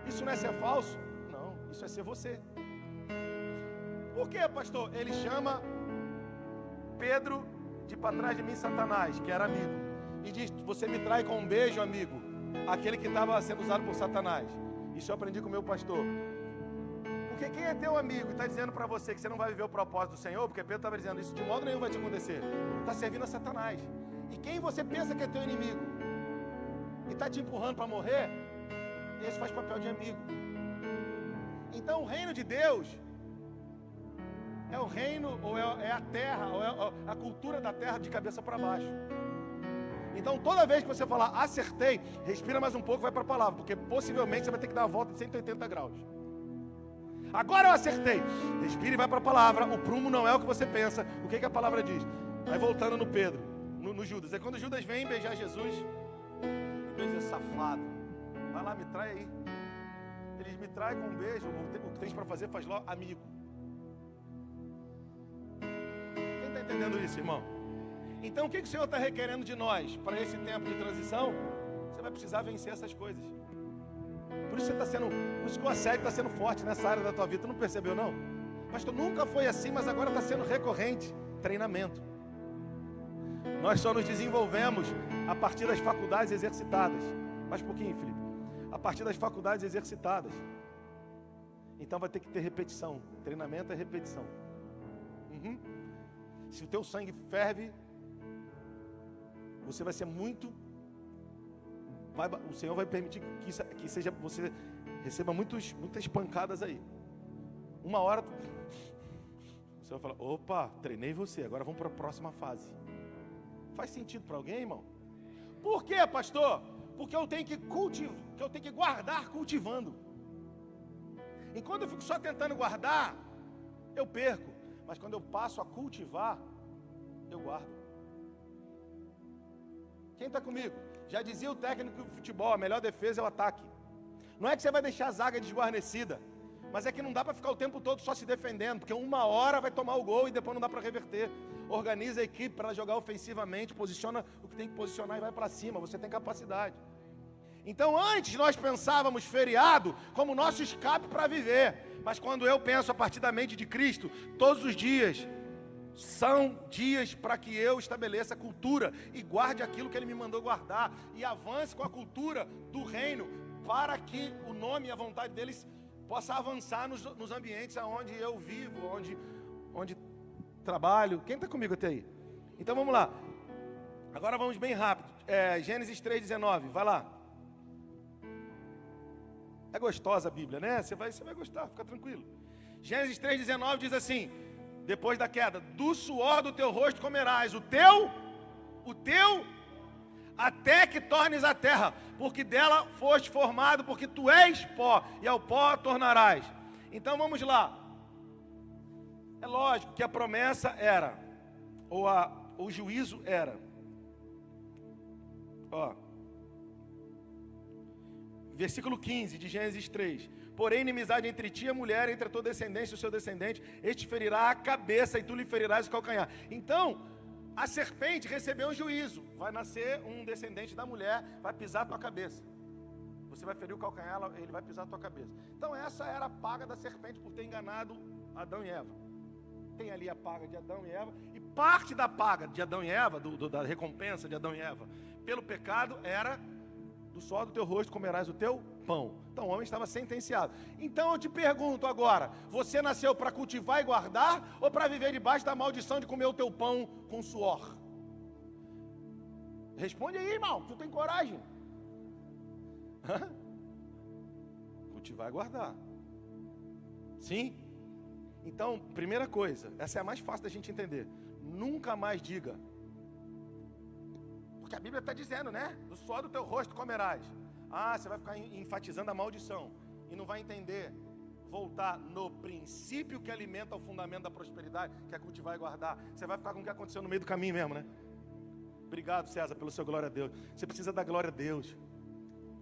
Isso não é ser falso? Não, isso é ser você. Por quê, pastor? Ele chama Pedro de para trás de mim, Satanás, que era amigo, e diz, você me trai com um beijo, amigo, aquele que estava sendo usado por Satanás. Isso eu aprendi com o meu pastor. Porque quem é teu amigo e está dizendo para você que você não vai viver o propósito do Senhor, porque Pedro estava dizendo, isso de modo nenhum vai te acontecer, está servindo a Satanás. E quem você pensa que é teu inimigo e está te empurrando para morrer, esse faz papel de amigo. Então o reino de Deus é o reino, ou é a terra, ou é a cultura da terra de cabeça para baixo. Então toda vez que você falar acertei, respira mais um pouco e vai para a palavra, porque possivelmente você vai ter que dar a volta de 180 graus. Agora eu acertei, respira e vai para a palavra. O prumo não é o que você pensa. O que a palavra diz? Vai voltando no Pedro, no Judas. É quando Judas vem beijar Jesus, ele diz, safado, vai lá, me trai aí. Ele me trai com um beijo, o que tens para fazer faz logo, amigo. Quem está entendendo isso, irmão? Então o que o Senhor está requerendo de nós para esse tempo de transição? Você vai precisar vencer essas coisas. Por isso que o assédio está sendo forte nessa área da tua vida. Tu não percebeu não? Pastor, nunca foi assim, mas agora está sendo recorrente. Treinamento. Nós só nos desenvolvemos a partir das faculdades exercitadas. Mais um pouquinho, Felipe. A partir das faculdades exercitadas. Então vai ter que ter repetição. Treinamento é repetição. Se o teu sangue ferve, você vai ser muito... o Senhor vai permitir que seja, você receba muitas pancadas aí. Uma hora, o Senhor vai falar, opa, treinei você, agora vamos para a próxima fase. Faz sentido para alguém, irmão? Por quê, pastor? Porque eu tenho que guardar cultivando. Enquanto eu fico só tentando guardar, eu perco. Mas quando eu passo a cultivar, eu guardo. Quem está comigo? Já dizia o técnico do futebol, a melhor defesa é o ataque. Não é que você vai deixar a zaga desguarnecida. Mas é que não dá para ficar o tempo todo só se defendendo, porque uma hora vai tomar o gol e depois não dá para reverter. Organiza a equipe para jogar ofensivamente, posiciona o que tem que posicionar e vai para cima. Você tem capacidade. Então antes nós pensávamos feriado como nosso escape para viver. Mas quando eu penso a partir da mente de Cristo, todos os dias são dias para que eu estabeleça a cultura e guarde aquilo que Ele me mandou guardar. E avance com a cultura do reino, para que o nome e a vontade deles possa avançar nos ambientes onde eu vivo, onde trabalho. Quem está comigo até aí? Então vamos lá. Agora vamos bem rápido. Gênesis 3,19, vai lá. É gostosa a Bíblia, né? Você vai gostar, fica tranquilo. Gênesis 3,19 diz assim, depois da queda: do suor do teu rosto comerás, o teu, até que tornes a terra, porque dela foste formado, porque tu és pó, e ao pó tornarás. Então vamos lá. É lógico que a promessa era, o juízo era, versículo 15 de Gênesis 3: porém inimizade entre ti e a mulher, entre a tua descendência e o seu descendente, este ferirá a cabeça e tu lhe ferirás o calcanhar. Então a serpente recebeu um juízo, vai nascer um descendente da mulher, vai pisar a tua cabeça, você vai ferir o calcanhar, ele vai pisar a tua cabeça. Então essa era a paga da serpente por ter enganado Adão e Eva. Tem ali a paga de Adão e Eva, e parte da paga de Adão e Eva, da recompensa de Adão e Eva pelo pecado, era: do suor do teu rosto comerás o teu pão. Então o homem estava sentenciado. Então eu te pergunto agora, você nasceu para cultivar e guardar, ou para viver debaixo da maldição de comer o teu pão com suor? Responde aí, irmão, tu tem coragem? Cultivar e guardar. Sim? Então, primeira coisa, essa é a mais fácil da gente entender: nunca mais diga, porque a Bíblia está dizendo, né? Do suor do teu rosto comerás. Você vai ficar enfatizando a maldição e não vai entender, voltar no princípio que alimenta o fundamento da prosperidade, que é cultivar e guardar. Você vai ficar com o que aconteceu no meio do caminho mesmo, né? Obrigado, César, pelo seu glória a Deus. Você precisa da glória a Deus.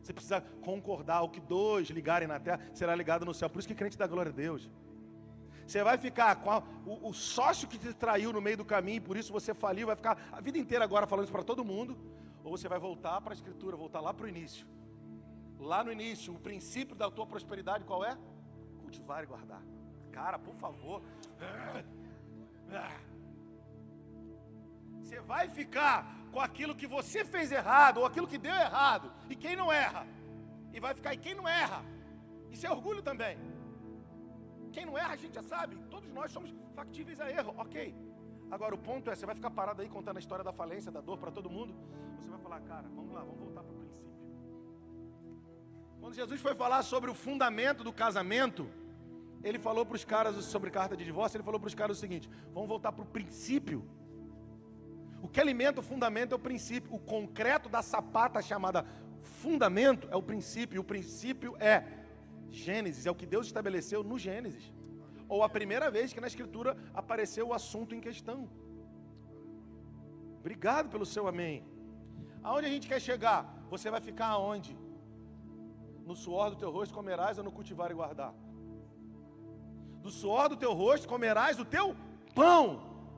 Você precisa concordar: o que dois ligarem na terra será ligado no céu. Por isso que crente dá glória a Deus. Você vai ficar com o sócio que te traiu no meio do caminho, por isso você faliu, vai ficar a vida inteira agora falando isso para todo mundo, ou você vai voltar para a Escritura, voltar lá para o início. Lá no início, o princípio da tua prosperidade qual é? Cultivar e guardar. Cara, por favor. Você vai ficar com aquilo que você fez errado, ou aquilo que deu errado, e quem não erra? E vai ficar, e quem não erra? Isso é orgulho também. Quem não erra, a gente já sabe, todos nós somos factíveis a erro, ok. Agora o ponto é, você vai ficar parado aí contando a história da falência, da dor para todo mundo? Você vai falar: cara, vamos lá, vamos voltar para o princípio. Quando Jesus foi falar sobre o fundamento do casamento, ele falou para os caras sobre carta de divórcio, ele falou para os caras o seguinte: vamos voltar para o princípio. O que alimenta o fundamento é o princípio. O concreto da sapata chamada fundamento é o princípio, e o princípio é Gênesis, é o que Deus estabeleceu no Gênesis, ou a primeira vez que na Escritura apareceu o assunto em questão. Obrigado pelo seu amém. Aonde a gente quer chegar? Você vai ficar aonde? No suor do teu rosto comerás, ou no cultivar e guardar? Do suor do teu rosto comerás o teu pão.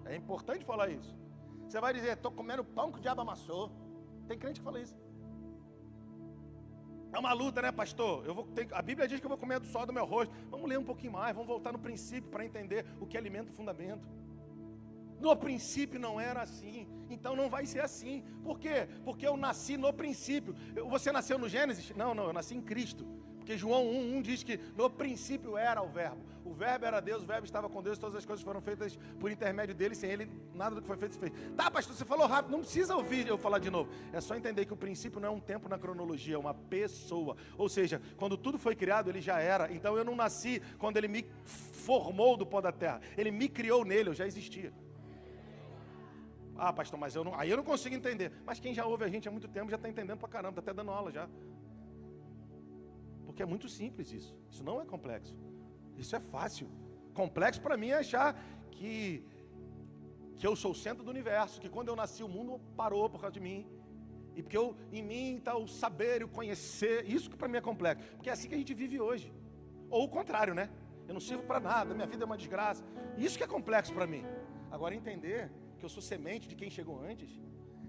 É importante falar isso. Você vai dizer: estou comendo pão que o diabo amassou. Tem crente que fala isso. É uma luta, né, pastor? A Bíblia diz que eu vou comer do suor do meu rosto. Vamos ler um pouquinho mais, vamos voltar no princípio para entender o que alimenta o fundamento. No princípio não era assim, então não vai ser assim. Por quê? Porque eu nasci no princípio. Você nasceu no Gênesis? Não, eu nasci em Cristo. Porque João 1:1 diz que no princípio era o verbo. O verbo era Deus, o verbo estava com Deus, todas as coisas foram feitas por intermédio dele, sem ele nada do que foi feito se fez. Tá, pastor, você falou rápido, não precisa ouvir eu falar de novo. É só entender que o princípio não é um tempo na cronologia, é uma pessoa. Ou seja, quando tudo foi criado, ele já era. Então eu não nasci quando ele me formou do pó da terra. Ele me criou nele, eu já existia. Pastor, mas aí eu não consigo entender. Mas quem já ouve a gente há muito tempo já está entendendo pra caramba, está até dando aula já. Porque é muito simples isso. Isso não é complexo. Isso é fácil. Complexo para mim é achar que eu sou o centro do universo, que quando eu nasci o mundo parou por causa de mim. E porque em mim está o saber e o conhecer. Isso que para mim é complexo. Porque é assim que a gente vive hoje. Ou o contrário, né? Eu não sirvo para nada, minha vida é uma desgraça. Isso que é complexo para mim. Agora, entender que eu sou semente de quem chegou antes,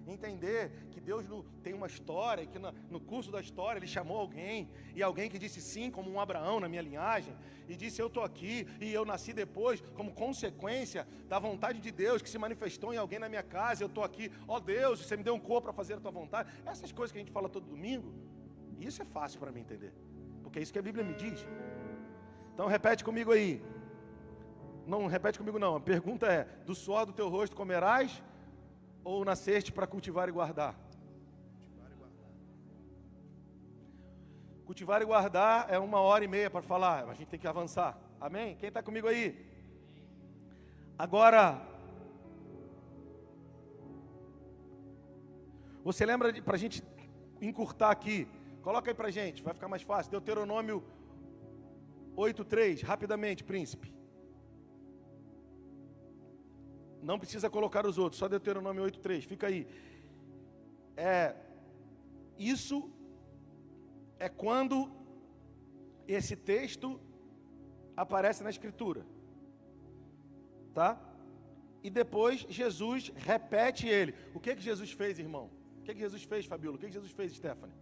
entender que Deus tem uma história, que no curso da história Ele chamou alguém, e alguém que disse sim, como um Abraão na minha linhagem, e disse eu estou aqui, e eu nasci depois, como consequência da vontade de Deus, que se manifestou em alguém na minha casa, eu estou aqui, ó Deus, você me deu um corpo para fazer a tua vontade. Essas coisas que a gente fala todo domingo, isso é fácil para mim entender, porque é isso que a Bíblia me diz. Então repete comigo aí. Não repete comigo não, a pergunta é: do suor do teu rosto comerás, ou nasceste para cultivar e guardar? Cultivar e guardar é 1h30 para falar, a gente tem que avançar. Amém? Quem está comigo aí? Agora, você lembra, para a gente encurtar aqui, coloca aí para a gente, vai ficar mais fácil. Deuteronômio 8:3, rapidamente, príncipe. Não precisa colocar os outros, só Deuteronômio 8:3, fica aí. Isso é quando esse texto aparece na Escritura, tá? E depois Jesus repete ele. O que Jesus fez, irmão? O que Jesus fez, Fabíola? O que Jesus fez, Stephanie?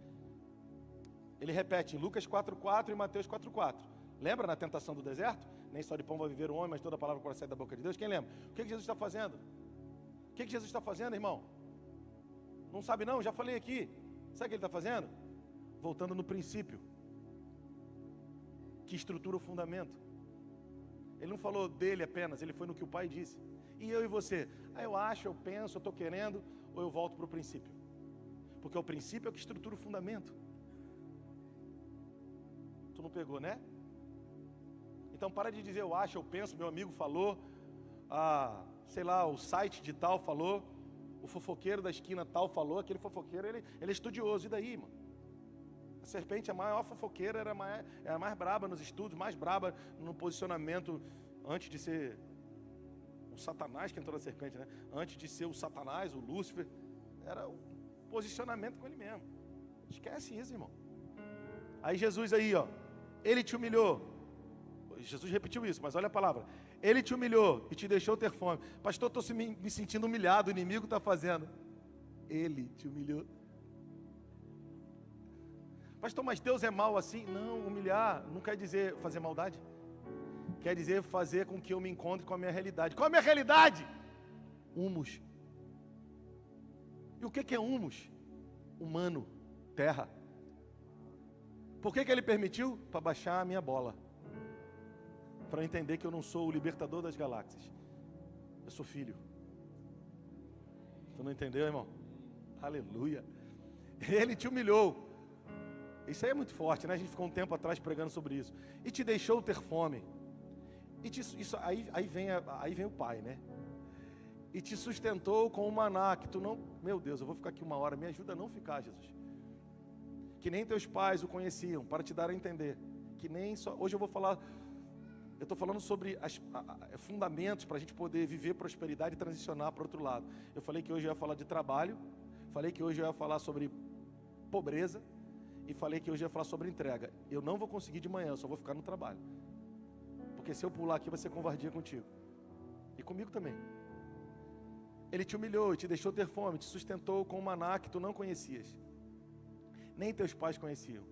Ele repete em Lucas 4:4 e Mateus 4:4. Lembra na tentação do deserto? Nem só de pão vai viver o homem, mas toda palavra que procede da boca de Deus. Quem lembra? O que Jesus está fazendo? O que Jesus está fazendo, irmão? Não sabe não? Já falei aqui. Sabe o que ele está fazendo? Voltando no princípio, que estrutura o fundamento. Ele não falou dele apenas, ele foi no que o Pai disse. E eu e você? Eu acho, eu penso, eu estou querendo, ou eu volto para o princípio? Porque o princípio é o que estrutura o fundamento. Tu não pegou, né? Então para de dizer eu acho, eu penso, meu amigo falou, sei lá, o site de tal falou, o fofoqueiro da esquina tal falou, aquele fofoqueiro, ele é estudioso. E daí, irmão? A serpente, a maior fofoqueira, era a mais braba nos estudos, mais braba no posicionamento, antes de ser o Satanás que entrou na serpente, né? Antes de ser o Satanás, o Lúcifer, era o posicionamento com ele mesmo. Esquece isso, irmão. Aí Jesus aí, ó, ele te humilhou. Jesus repetiu isso, mas olha a palavra. Ele te humilhou e te deixou ter fome. Pastor, estou me sentindo humilhado, o inimigo está fazendo. Ele te humilhou. Pastor, mas Deus é mau assim? Não, humilhar não quer dizer fazer maldade. Quer dizer fazer com que eu me encontre com a minha realidade. Qual é a minha realidade? Humus. E o que é humus? Humano, terra. Por que ele permitiu? Para baixar a minha bola. Para entender que eu não sou o libertador das galáxias. Eu sou filho. Tu não entendeu, irmão? Aleluia. Ele te humilhou. Isso aí é muito forte, né? A gente ficou um tempo atrás pregando sobre isso. E te deixou ter fome. Aí vem o Pai, né? E te sustentou com o maná, que tu não... Meu Deus, eu vou ficar aqui 1 hora, me ajuda a não ficar, Jesus. Que nem teus pais o conheciam, para te dar a entender. Que nem só... Hoje eu vou falar... Eu estou falando sobre fundamentos para a gente poder viver prosperidade e transicionar para o outro lado. Eu falei que hoje eu ia falar de trabalho, falei que hoje eu ia falar sobre pobreza e falei que hoje eu ia falar sobre entrega. Eu não vou conseguir de manhã, eu só vou ficar no trabalho. Porque se eu pular aqui vai ser covardia contigo. E comigo também. Ele te humilhou e te deixou ter fome, te sustentou com um maná que tu não conhecias. Nem teus pais conheciam.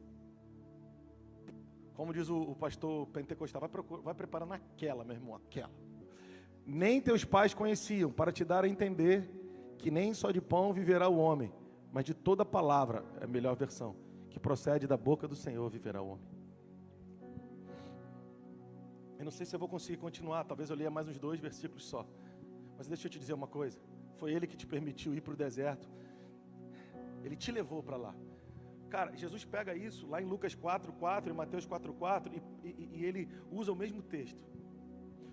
Como diz o pastor pentecostal, vai preparando aquela, meu irmão, aquela. Nem teus pais conheciam, para te dar a entender que nem só de pão viverá o homem, mas de toda palavra, é a melhor versão, que procede da boca do Senhor viverá o homem. Eu não sei se eu vou conseguir continuar, talvez eu leia mais uns 2 versículos só. Mas deixa eu te dizer uma coisa, foi Ele que te permitiu ir para o deserto. Ele te levou para lá. Cara, Jesus pega isso lá em Lucas 4:4 e Mateus 4:4 e ele usa o mesmo texto.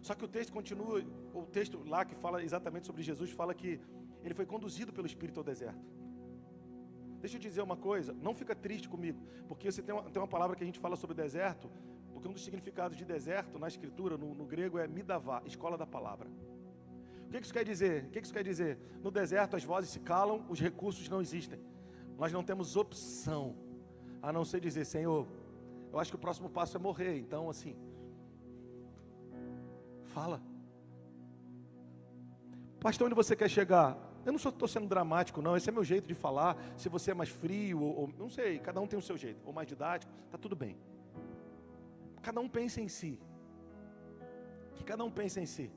Só que o texto continua, o texto lá que fala exatamente sobre Jesus, fala que ele foi conduzido pelo Espírito ao deserto. Deixa eu te dizer uma coisa, não fica triste comigo, porque você tem uma palavra que a gente fala sobre deserto, porque um dos significados de deserto na escritura, no grego é midavá, escola da palavra. O que isso quer dizer? O que isso quer dizer? No deserto as vozes se calam, os recursos não existem. Nós não temos opção, a não ser dizer, Senhor, Eu acho que o próximo passo é morrer. Então, assim, fala. Pastor, onde você quer chegar? Eu não estou sendo dramático, não. Esse é meu jeito de falar. Se você é mais frio, ou não sei, cada um tem o seu jeito. Ou mais didático, está tudo bem. Cada um pensa em si. Que cada um pensa em si.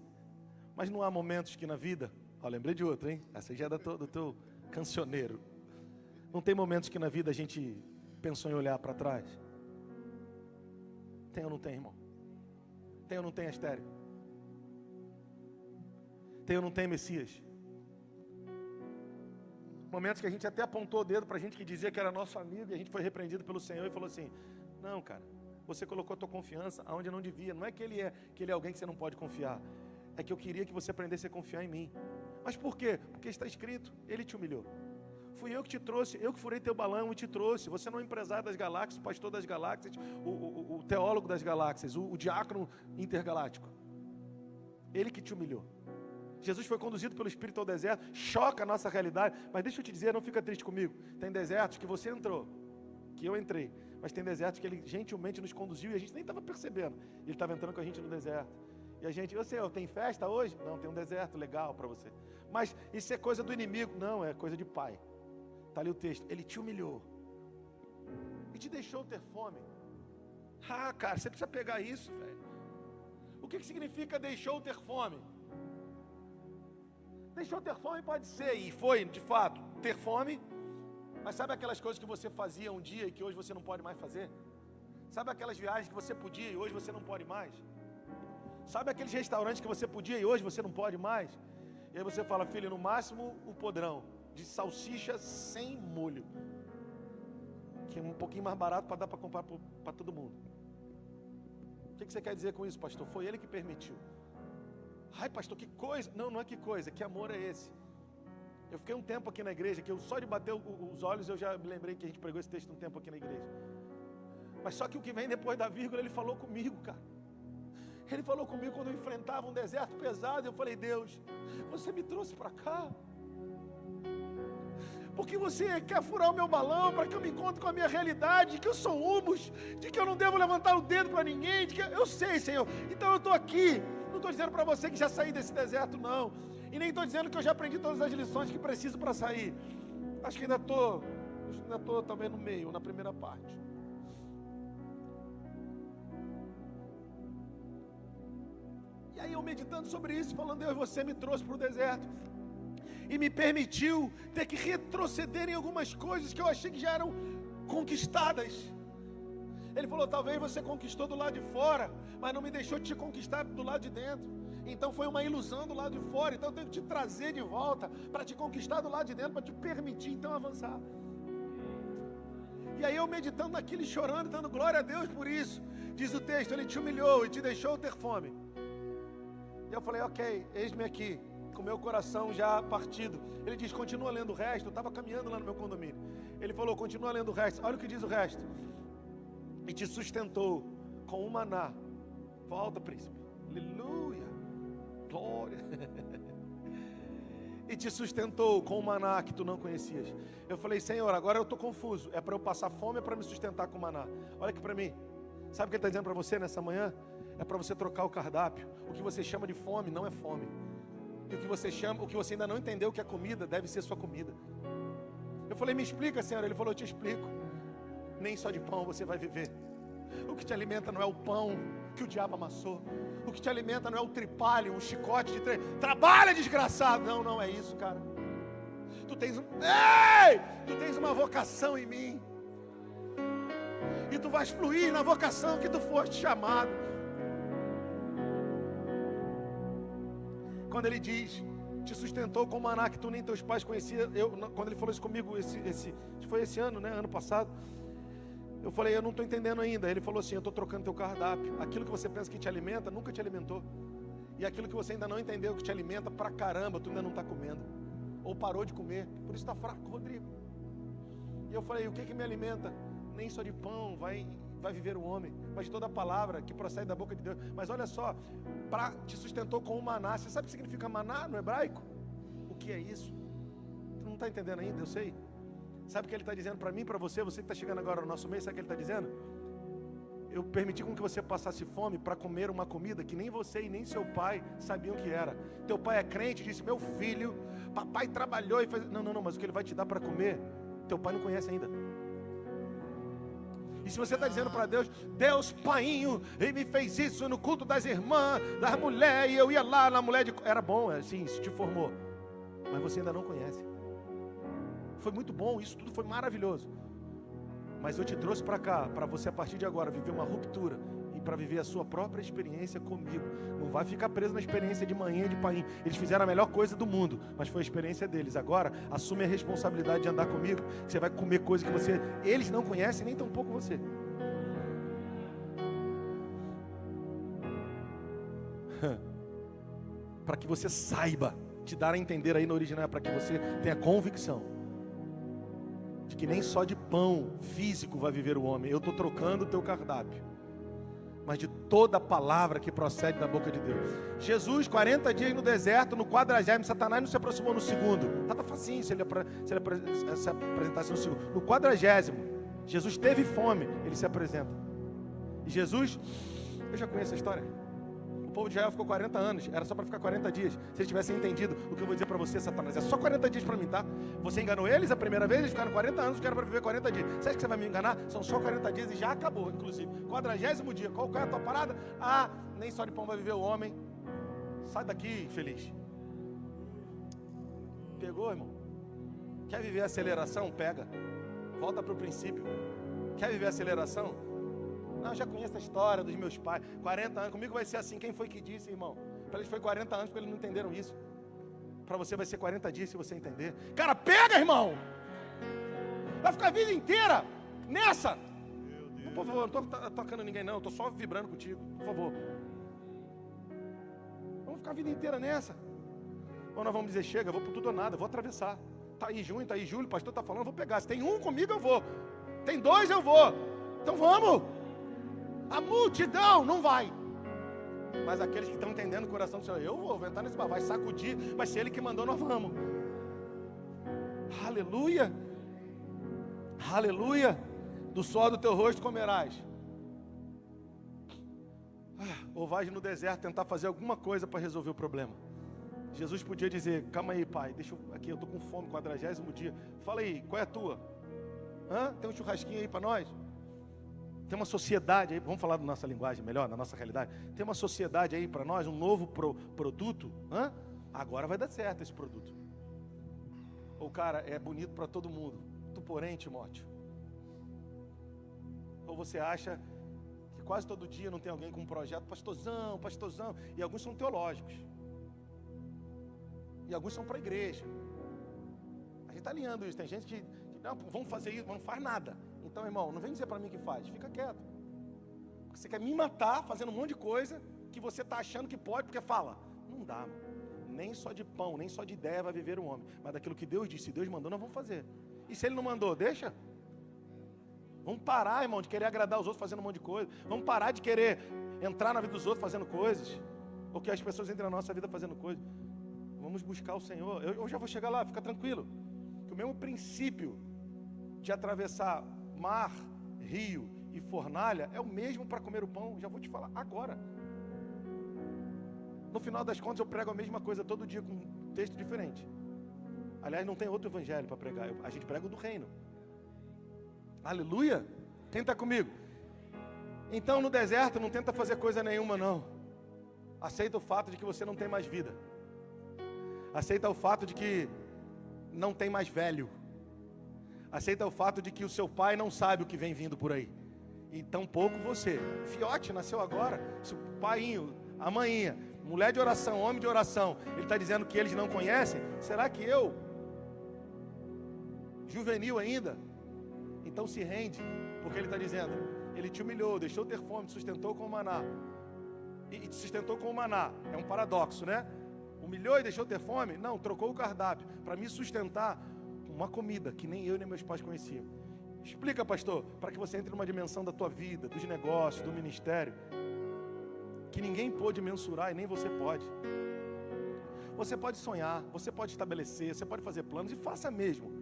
Mas não há momentos que na vida... Ó, lembrei de outro, hein? Essa já é do teu cancioneiro. Não tem momentos que na vida a gente pensou em olhar para trás? Tem ou não tem, irmão? Tem ou não tem, Astério? Tem ou não tem, Messias? Momentos que a gente até apontou o dedo para a gente que dizia que era nosso amigo e a gente foi repreendido pelo Senhor e falou assim: não, cara, você colocou a tua confiança aonde não devia. Não é que ele é alguém que você não pode confiar. É que eu queria que você aprendesse a confiar em mim. Mas por quê? Porque está escrito, ele te humilhou. Fui eu que te trouxe, eu que furei teu balão e te trouxe. Você não é empresário das galáxias, o pastor das galáxias, o teólogo das galáxias, o diácono intergaláctico. Ele que te humilhou. Jesus foi conduzido pelo Espírito ao deserto, choca a nossa realidade, mas deixa eu te dizer, não fica triste comigo. Tem desertos que você entrou, que eu entrei, mas tem desertos que ele gentilmente nos conduziu e a gente nem estava percebendo. Ele estava entrando com a gente no deserto. E a gente, tem festa hoje? Não, tem um deserto legal para você. Mas isso é coisa do inimigo? Não, é coisa de pai. Está ali o texto, ele te humilhou e te deixou ter fome. Ah, cara, você precisa pegar isso, velho. O que significa deixou ter fome? Deixou ter fome pode ser, e foi de fato, ter fome. Mas sabe aquelas coisas que você fazia um dia e que hoje você não pode mais fazer? Sabe aquelas viagens que você podia e hoje você não pode mais? Sabe aqueles restaurantes que você podia e hoje você não pode mais? E aí você fala: filho, no máximo o podrão de salsicha sem molho, que é um pouquinho mais barato para dar para comprar para todo mundo. O que você quer dizer com isso, pastor? Foi ele que permitiu. Ai, pastor, que coisa. Não é que coisa, que amor é esse? Eu fiquei um tempo aqui na igreja, que eu só de bater os olhos eu já me lembrei que a gente pregou esse texto um tempo aqui na igreja. Mas só que o que vem depois da vírgula, ele falou comigo, cara. Ele falou comigo quando eu enfrentava um deserto pesado. Eu falei: Deus, você me trouxe para cá porque você quer furar o meu balão para que eu me encontre com a minha realidade, de que eu sou humus, de que eu não devo levantar o dedo para ninguém, de que eu sei, Senhor. Então eu estou aqui. Não estou dizendo para você que já saí desse deserto, não. E nem estou dizendo que eu já aprendi todas as lições que preciso para sair. Acho que ainda estou talvez no meio, na primeira parte. E aí eu meditando sobre isso, falando: Deus, você me trouxe para o deserto e me permitiu ter que retroceder em algumas coisas que eu achei que já eram conquistadas. Ele falou: talvez você conquistou do lado de fora, mas não me deixou te conquistar do lado de dentro. Então foi uma ilusão do lado de fora. Então eu tenho que te trazer de volta para te conquistar do lado de dentro, para te permitir então avançar. E aí eu meditando naquilo e chorando, dando glória a Deus por isso. Diz o texto: ele te humilhou e te deixou ter fome. E eu falei: ok, eis-me aqui, com meu coração já partido. Ele diz: continua lendo o resto. Eu estava caminhando lá no meu condomínio. Ele falou: continua lendo o resto. Olha o que diz o resto. E te sustentou com um maná. Volta, príncipe. Aleluia. Glória. E te sustentou com um maná que tu não conhecias. Eu falei: Senhor, agora eu estou confuso. É para eu passar fome ou é para me sustentar com maná? Olha aqui para mim. Sabe o que ele está dizendo para você nessa manhã? É para você trocar o cardápio. O que você chama de fome não é fome. E o que você ainda não entendeu que é comida, deve ser sua comida. Eu falei: me explica, Senhor. Ele falou: eu te explico. Nem só de pão você vai viver. O que te alimenta não é o pão que o diabo amassou. O que te alimenta não é o tripalho, um chicote de treino. Trabalha, desgraçado. Não é isso, cara. Tu tens uma vocação em mim. E tu vais fluir na vocação que tu foste chamado. Quando ele diz: te sustentou com maná que tu nem teus pais conheciam. Quando ele falou isso comigo, foi esse ano, né? Ano passado. Eu falei: eu não estou entendendo ainda. Ele falou assim: eu estou trocando teu cardápio. Aquilo que você pensa que te alimenta, nunca te alimentou. E aquilo que você ainda não entendeu que te alimenta pra caramba, tu ainda não está comendo. Ou parou de comer. Por isso está fraco, Rodrigo. E eu falei: o que me alimenta? Nem só de pão vai viver o homem, mas de toda a palavra que procede da boca de Deus. Mas olha só, te sustentou com um maná. Você sabe o que significa maná no hebraico? O que é isso? Tu não está entendendo ainda, eu sei. Sabe o que ele está dizendo para mim, para você que está chegando agora no nosso meio? Sabe o que ele está dizendo? eu permiti com que você passasse fome para comer uma comida que nem você e nem seu pai sabiam que era. Teu pai é crente e disse: meu filho, papai trabalhou e fez... Não, mas o que ele vai te dar para comer, teu pai não conhece ainda. E se você está dizendo para Deus: Deus, painho, ele me fez isso no culto das irmãs, das mulheres, e eu ia lá na mulher de... Era bom, assim, isso te formou. Mas você ainda não conhece. Foi muito bom, isso tudo foi maravilhoso. Mas eu te trouxe para cá, para você a partir de agora viver uma ruptura e para viver a sua própria experiência comigo. Não vai ficar preso na experiência de manhã e de painho. Eles fizeram a melhor coisa do mundo, mas foi a experiência deles. Agora, assume a responsabilidade de andar comigo, que você vai comer coisas que eles não conhecem, nem tampouco você. Para que você saiba, te dar a entender aí no original, é para que você tenha convicção de que nem só de pão físico vai viver o homem. Eu estou trocando o teu cardápio, mas de toda a palavra que procede da boca de Deus. Jesus, 40 dias no deserto, no 40º, Satanás não se aproximou no segundo. Estava facinho se ele se apresentasse no segundo. No 40º, Jesus teve fome, ele se apresenta. E Jesus, eu já conheço a história. O povo de Israel ficou 40 anos, era só para ficar 40 dias. Se eles tivessem entendido o que eu vou dizer para você, Satanás, é só 40 dias para mim, tá? Você enganou eles a primeira vez, eles ficaram 40 anos, que era para viver 40 dias. Você acha que você vai me enganar? São só 40 dias e já acabou, inclusive. 40º dia, qual é a tua parada? Ah, nem só de pão vai viver o homem. Sai daqui, infeliz. Pegou, irmão? Quer viver a aceleração? Pega. Volta para o princípio. Quer viver a aceleração? Não, eu já conheço a história dos meus pais. 40 anos, comigo vai ser assim. Quem foi que disse, irmão? Para eles foi 40 anos, porque eles não entenderam isso. Para você vai ser 40 dias se você entender. Cara, pega, irmão! Vai ficar a vida inteira nessa. Por favor, não estou tocando ninguém não, estou só vibrando contigo, por favor. Vamos ficar a vida inteira nessa. Ou nós vamos dizer: chega, eu vou por tudo ou nada, eu vou atravessar. Está aí junho, está aí julho, o pastor está falando, eu vou pegar. Se tem um comigo, eu vou. Tem dois, eu vou. Então vamos. A multidão não vai. Mas aqueles que estão entendendo o coração do Senhor: eu vou entrar nesse bar, vai sacudir, vai ser Ele que mandou, nós vamos. Aleluia. Aleluia. Do suor do teu rosto comerás. Ou vais no deserto tentar fazer alguma coisa para resolver o problema. Jesus podia dizer: calma aí, pai, deixa eu, aqui eu estou com fome, 40º dia. Fala aí, qual é a tua? Tem um churrasquinho aí para nós? Tem uma sociedade aí, vamos falar da nossa linguagem melhor, na nossa realidade. Tem uma sociedade aí para nós, um novo produto. Agora vai dar certo esse produto. Ou cara, é bonito para todo mundo. Tu porém, Timóteo. Ou você acha que quase todo dia não tem alguém com um projeto, pastorzão. E alguns são teológicos. E alguns são para a igreja. A gente está alinhando isso. Tem gente que não, vamos fazer isso, mas não faz nada. Então, irmão, não vem dizer para mim que faz, fica quieto. Porque você quer me matar fazendo um monte de coisa que você está achando que pode, porque fala. Não dá, mano. Nem só de pão, nem só de ideia vai viver um homem. Mas daquilo que Deus disse, se Deus mandou, nós vamos fazer. E se Ele não mandou, deixa. Vamos parar, irmão, de querer agradar os outros fazendo um monte de coisa. Vamos parar de querer entrar na vida dos outros fazendo coisas. Ou que as pessoas entrem na nossa vida fazendo coisas. Vamos buscar o Senhor. Eu já vou chegar lá, fica tranquilo. Que o mesmo princípio de atravessar mar, rio e fornalha é o mesmo para comer o pão. Já vou te falar agora. No final das contas eu prego a mesma coisa todo dia com um texto diferente. Aliás, não tem outro evangelho para pregar. A gente prega o do reino. Aleluia. Quem está comigo? Então no deserto não tenta fazer coisa nenhuma não. Aceita o fato de que você não tem mais vida. Aceita o fato de que não tem mais velho. Aceita o fato de que o seu pai não sabe o que vem vindo por aí. E tampouco você. Fiote nasceu agora. Se o paiinho, a maninha, mulher de oração, homem de oração, ele está dizendo que eles não conhecem. Será que eu, juvenil ainda? Então se rende. Porque ele está dizendo: ele te humilhou, deixou ter fome, te sustentou com o maná. E te sustentou com o maná. É um paradoxo, né? Humilhou e deixou ter fome? Não, trocou o cardápio para me sustentar uma comida que nem eu nem meus pais conheciam. Explica, pastor, para que você entre numa dimensão da tua vida, dos negócios, do ministério, que ninguém pôde mensurar e nem você pode. Você pode sonhar, você pode estabelecer, você pode fazer planos e faça mesmo.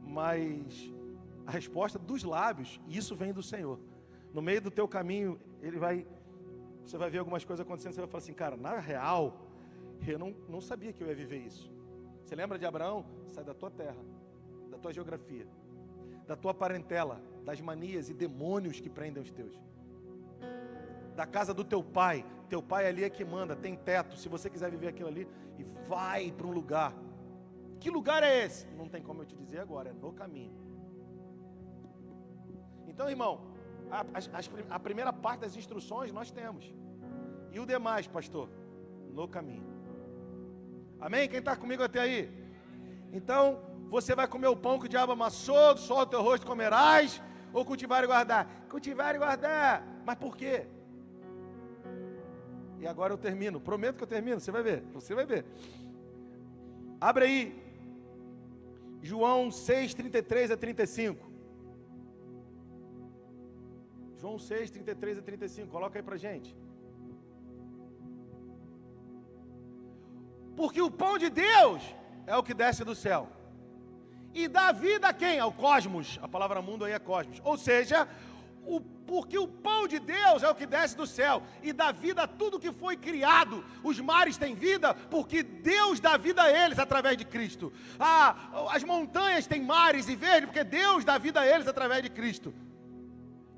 Mas a resposta dos lábios, e isso vem do Senhor. No meio do teu caminho, você vai ver algumas coisas acontecendo, você vai falar assim, cara, na real, eu não sabia que eu ia viver isso. Você lembra de Abraão? Sai da tua terra, da tua geografia, da tua parentela, das manias e demônios que prendem os teus. Da casa do teu pai ali é que manda, tem teto, se você quiser viver aquilo ali, e vai para um lugar. Que lugar é esse? Não tem como eu te dizer agora, é no caminho. Então, irmão, a primeira parte das instruções nós temos. E o demais, pastor? No caminho. Amém? Quem está comigo até aí? Então, você vai comer o pão que o diabo amassou, do sol do teu rosto comerás, ou cultivar e guardar? Cultivar e guardar. Mas por quê? E agora eu termino, prometo que eu termino, você vai ver. Abre aí, João 6, 33 a 35. João 6, 33 a 35, coloca aí pra gente. Porque o pão de Deus é o que desce do céu. E dá vida a quem? Ao cosmos. A palavra mundo aí é cosmos. Ou seja, porque o pão de Deus é o que desce do céu e dá vida a tudo que foi criado. Os mares têm vida porque Deus dá vida a eles através de Cristo. As montanhas têm mares e verde porque Deus dá vida a eles através de Cristo.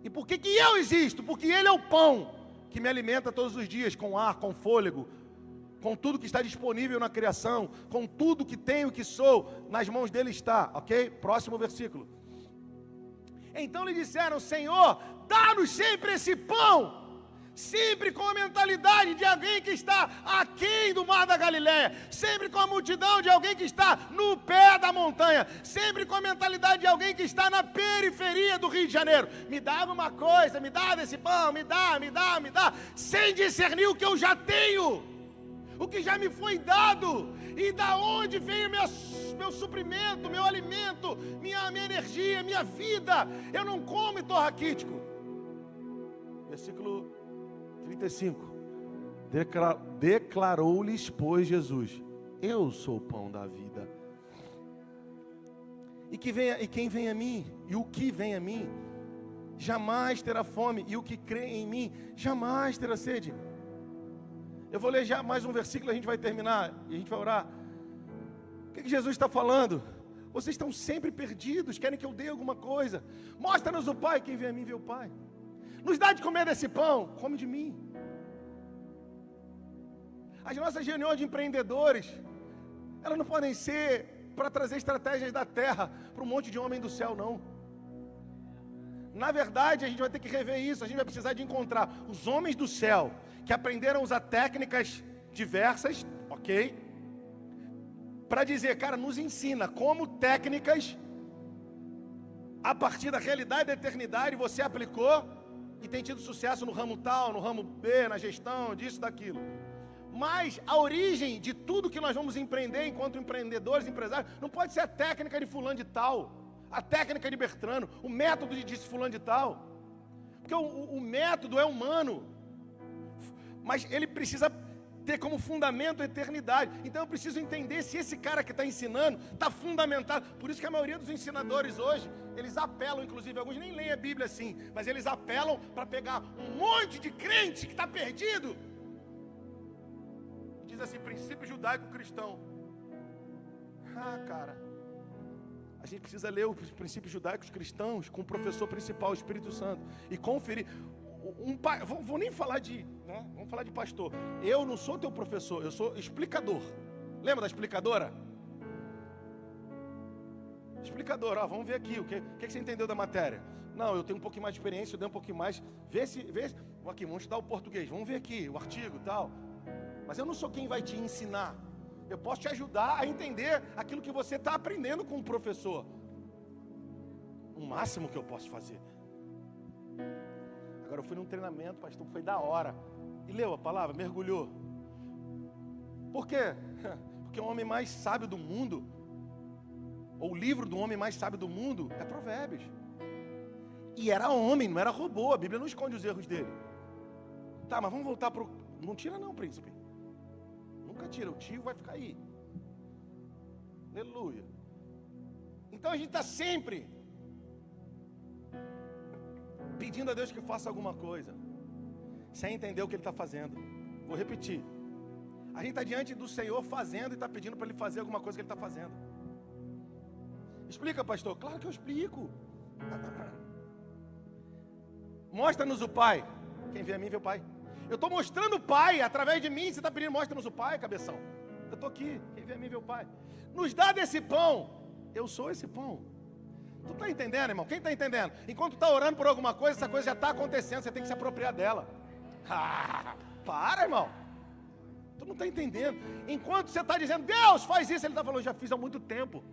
E por que eu existo? Porque Ele é o pão que me alimenta todos os dias, com ar, com fôlego, com tudo que está disponível na criação, com tudo que tenho, que sou, nas mãos dele está, ok? Próximo versículo. Então lhe disseram, Senhor, dá-nos sempre esse pão, sempre com a mentalidade de alguém que está aquém do mar da Galileia, sempre com a multidão de alguém que está no pé da montanha, sempre com a mentalidade de alguém que está na periferia do Rio de Janeiro. Me dá alguma coisa, me dá desse pão, me dá, sem discernir o que eu já tenho, o que já me foi dado, e da onde veio meu suprimento, meu alimento, minha energia, minha vida. Eu não como e tô raquítico. Versículo 35. Declarou-lhes, pois, Jesus: eu sou o pão da vida. E quem vem a mim, e o que vem a mim, jamais terá fome, e o que crê em mim, jamais terá sede. Eu vou ler já mais um versículo, a gente vai terminar, e a gente vai orar. O que Jesus está falando? Vocês estão sempre perdidos, querem que eu dê alguma coisa. Mostra-nos o Pai, quem vem a mim vê o Pai. Nos dá de comer desse pão, come de mim. As nossas reuniões de empreendedores, elas não podem ser para trazer estratégias da terra para um monte de homem do céu, não. Na verdade, a gente vai ter que rever isso. A gente vai precisar de encontrar os homens do céu que aprenderam a usar técnicas diversas, ok? Para dizer, cara, nos ensina como técnicas, a partir da realidade da eternidade, você aplicou e tem tido sucesso no ramo tal, no ramo B, na gestão, disso, daquilo. Mas a origem de tudo que nós vamos empreender enquanto empreendedores, empresários, não pode ser a técnica de fulano de tal, a técnica de Bertrano, o método de fulano de tal. Porque o método é humano, mas ele precisa ter como fundamento a eternidade. Então eu preciso entender se esse cara que está ensinando está fundamentado. Por isso que a maioria dos ensinadores hoje, eles apelam, inclusive alguns nem leem a Bíblia assim, mas eles apelam para pegar um monte de crente que está perdido. Diz assim, princípio judaico-cristão. Cara, a gente precisa ler os princípios judaicos cristãos com o professor principal, o Espírito Santo, e conferir. Vou nem falar de, né? Vamos falar de pastor. Eu não sou teu professor, eu sou explicador. Lembra da explicadora? Explicadora, vamos ver aqui, o que você entendeu da matéria? Não, eu tenho um pouquinho mais de experiência, eu dei um pouquinho mais. Vê se, aqui, vamos estudar o português, vamos ver aqui, o artigo e tal. Mas eu não sou quem vai te ensinar. Eu posso te ajudar a entender aquilo que você está aprendendo com o professor. O máximo que eu posso fazer. Agora eu fui num treinamento, pastor, foi da hora. E leu a palavra, mergulhou. Por quê? Porque o homem mais sábio do mundo, ou o livro do homem mais sábio do mundo, é Provérbios. E era homem, não era robô. A Bíblia não esconde os erros dele. Tá, mas vamos voltar para o... Não tira não, príncipe. Nunca tira, o tio vai ficar aí. Aleluia. Então a gente está sempre pedindo a Deus que faça alguma coisa, sem entender o que Ele está fazendo. Vou repetir. A gente está diante do Senhor fazendo e está pedindo para Ele fazer alguma coisa que Ele está fazendo. Explica, pastor. Claro que eu explico. Mostra-nos o Pai. Quem vê a mim vê o Pai. Eu estou mostrando o Pai através de mim. Você está pedindo, mostra-nos o Pai, cabeção. Eu estou aqui. Quem vê a mim vê o Pai. Nos dá desse pão. Eu sou esse pão. Tu está entendendo, irmão? Quem está entendendo? Enquanto tu está orando por alguma coisa, essa coisa já está acontecendo. Você tem que se apropriar dela. Para, irmão. Tu não está entendendo. Enquanto você está dizendo, Deus, faz isso, Ele está falando, já fiz há muito tempo.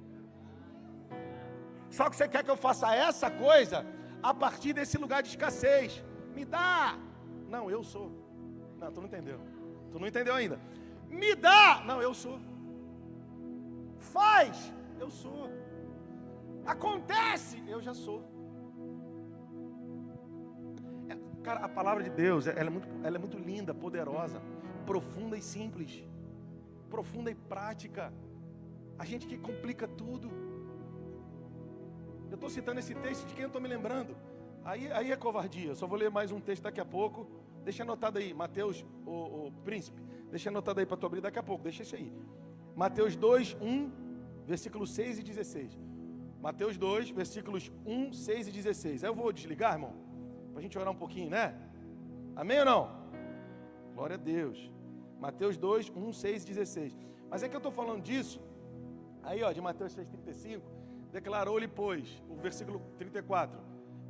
Só que você quer que eu faça essa coisa a partir desse lugar de escassez. Me dá. Não, eu sou. Não, tu não entendeu. Tu não entendeu ainda. Me dá. Não, eu sou. Faz. Eu sou. Acontece. Eu já sou. Cara, a palavra de Deus, ela é muito linda, poderosa, profunda e simples. Profunda e prática. A gente que complica tudo. Eu estou citando esse texto de quem eu estou me lembrando. Aí é covardia. Eu só vou ler mais um texto daqui a pouco. Deixa anotado aí, Mateus, o príncipe. Deixa anotado aí para tu abrir daqui a pouco. Deixa isso aí. Mateus 2, 1, versículos 6 e 16. Mateus 2, versículos 1, 6 e 16. Aí eu vou desligar, irmão, para a gente orar um pouquinho, né? Amém ou não? Glória a Deus. Mateus 2, 1, 6 e 16. Mas é que eu estou falando disso. Aí, ó, de Mateus 6, 35. Declarou-lhe, pois, o versículo 34.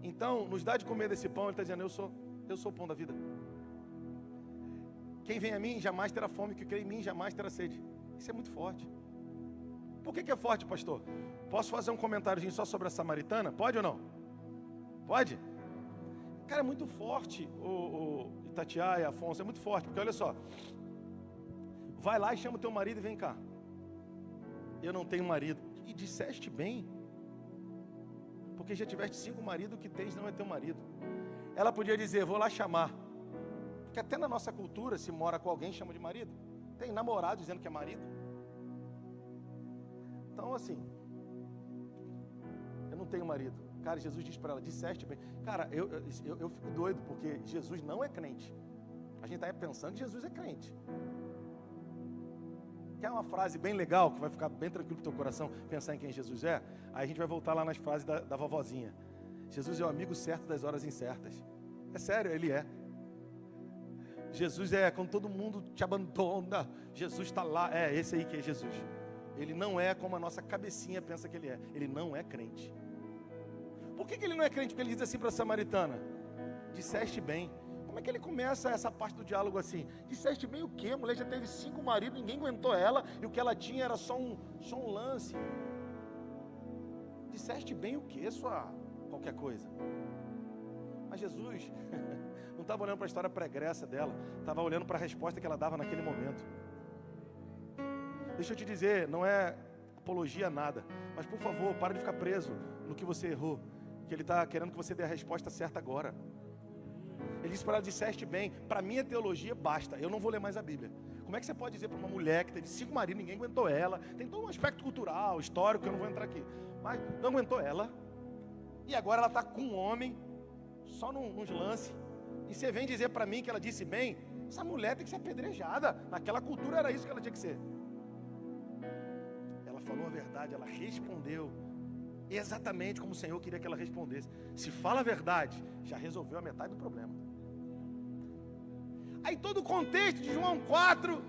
Então, nos dá de comer desse pão. Ele está dizendo, eu sou o pão da vida. Quem vem a mim jamais terá fome, que crê em mim jamais terá sede. Isso é muito forte. Por que é forte, pastor? Posso fazer um comentáriozinho só sobre a samaritana? Pode ou não? Pode? Cara, é muito forte, o Itatiaia, Afonso, é muito forte, porque olha só. Vai lá e chama o teu marido e vem cá. Eu não tenho marido. E disseste bem. Porque já tiveste 5 maridos, o que tens não é teu marido. Ela podia dizer, vou lá chamar. Porque até na nossa cultura, se mora com alguém, chama de marido. Tem namorado dizendo que é marido. Então assim, eu não tenho marido. Cara, Jesus diz para ela, disseste bem. Cara, eu fico doido, porque Jesus não é crente. A gente está pensando que Jesus é crente. Quer uma frase bem legal, que vai ficar bem tranquilo pro teu coração, pensar em quem Jesus é? Aí a gente vai voltar lá nas frases da vovozinha. Jesus é o amigo certo das horas incertas. É sério, Ele é. Jesus é quando todo mundo te abandona. Jesus está lá, esse aí que é Jesus. Ele não é como a nossa cabecinha pensa que Ele é. Ele não é crente. Por que Ele não é crente? Porque Ele diz assim para a samaritana, disseste bem. Como é que Ele começa essa parte do diálogo assim? Disseste bem o quê? A mulher já teve 5 maridos, ninguém aguentou ela, e o que ela tinha era só um lance. Disseste bem o quê, sua qualquer coisa? Mas Jesus não estava olhando para a história pregressa dela, estava olhando para a resposta que ela dava naquele momento. Deixa eu te dizer, não é apologia a nada, mas por favor, para de ficar preso no que você errou, que Ele está querendo que você dê a resposta certa agora. Ele disse para ela, disseste bem, para minha teologia basta, eu não vou ler mais a Bíblia. Como é que você pode dizer para uma mulher que teve 5 maridos, ninguém aguentou ela, tem todo um aspecto cultural, histórico, que eu não vou entrar aqui, mas não aguentou ela, e agora ela está com um homem, só nos lances, e você vem dizer para mim que ela disse bem, essa mulher tem que ser apedrejada, naquela cultura era isso que ela tinha que ser. Ela falou a verdade, ela respondeu exatamente como o Senhor queria que ela respondesse. Se fala a verdade, já resolveu a metade do problema. Aí todo o contexto de João 4,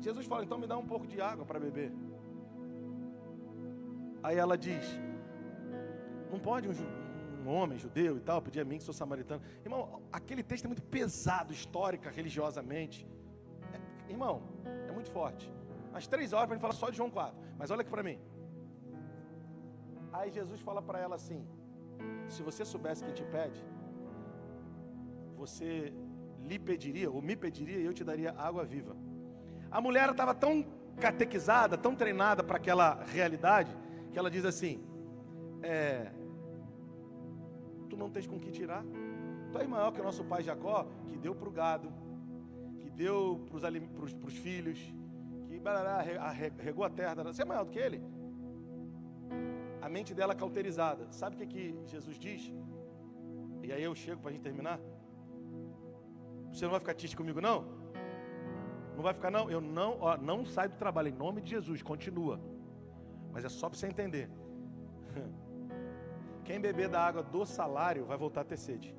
Jesus fala, então me dá um pouco de água para beber. Aí ela diz, não pode um homem judeu e tal pedir a mim que sou samaritano. Irmão, aquele texto é muito pesado, histórica, religiosamente. Irmão, é muito forte. Às 3 horas para a gente falar só de João 4. Mas olha aqui para mim. Aí Jesus fala para ela assim, se você soubesse quem te pede, você lhe pediria, ou me pediria, e eu te daria água viva. A mulher estava tão catequizada, tão treinada para aquela realidade, que ela diz assim, tu não tens com que tirar, tu és maior que o nosso pai Jacó, que deu para o gado, que deu para os filhos, que regou a terra, você é maior do que ele? A mente dela cauterizada. Sabe o que Jesus diz? E aí eu chego para a gente terminar. Você não vai ficar triste comigo, não? Não vai ficar, não? Eu não saio do trabalho, em nome de Jesus, continua. Mas é só para você entender. Quem beber da água do salário vai voltar a ter sede.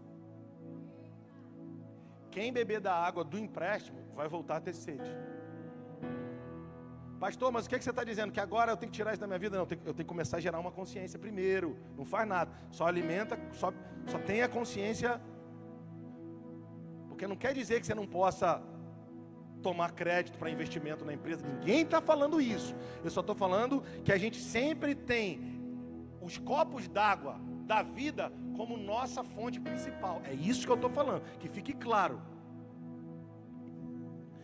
Quem beber da água do empréstimo vai voltar a ter sede. Pastor, mas o que você está dizendo? Que agora eu tenho que tirar isso da minha vida? Não, eu tenho que começar a gerar uma consciência primeiro. Não faz nada, só alimenta, só tenha consciência. Porque não quer dizer que você não possa tomar crédito para investimento na empresa. Ninguém está falando isso. Eu só estou falando que a gente sempre tem os copos d'água da vida como nossa fonte principal. É isso que eu estou falando, que fique claro.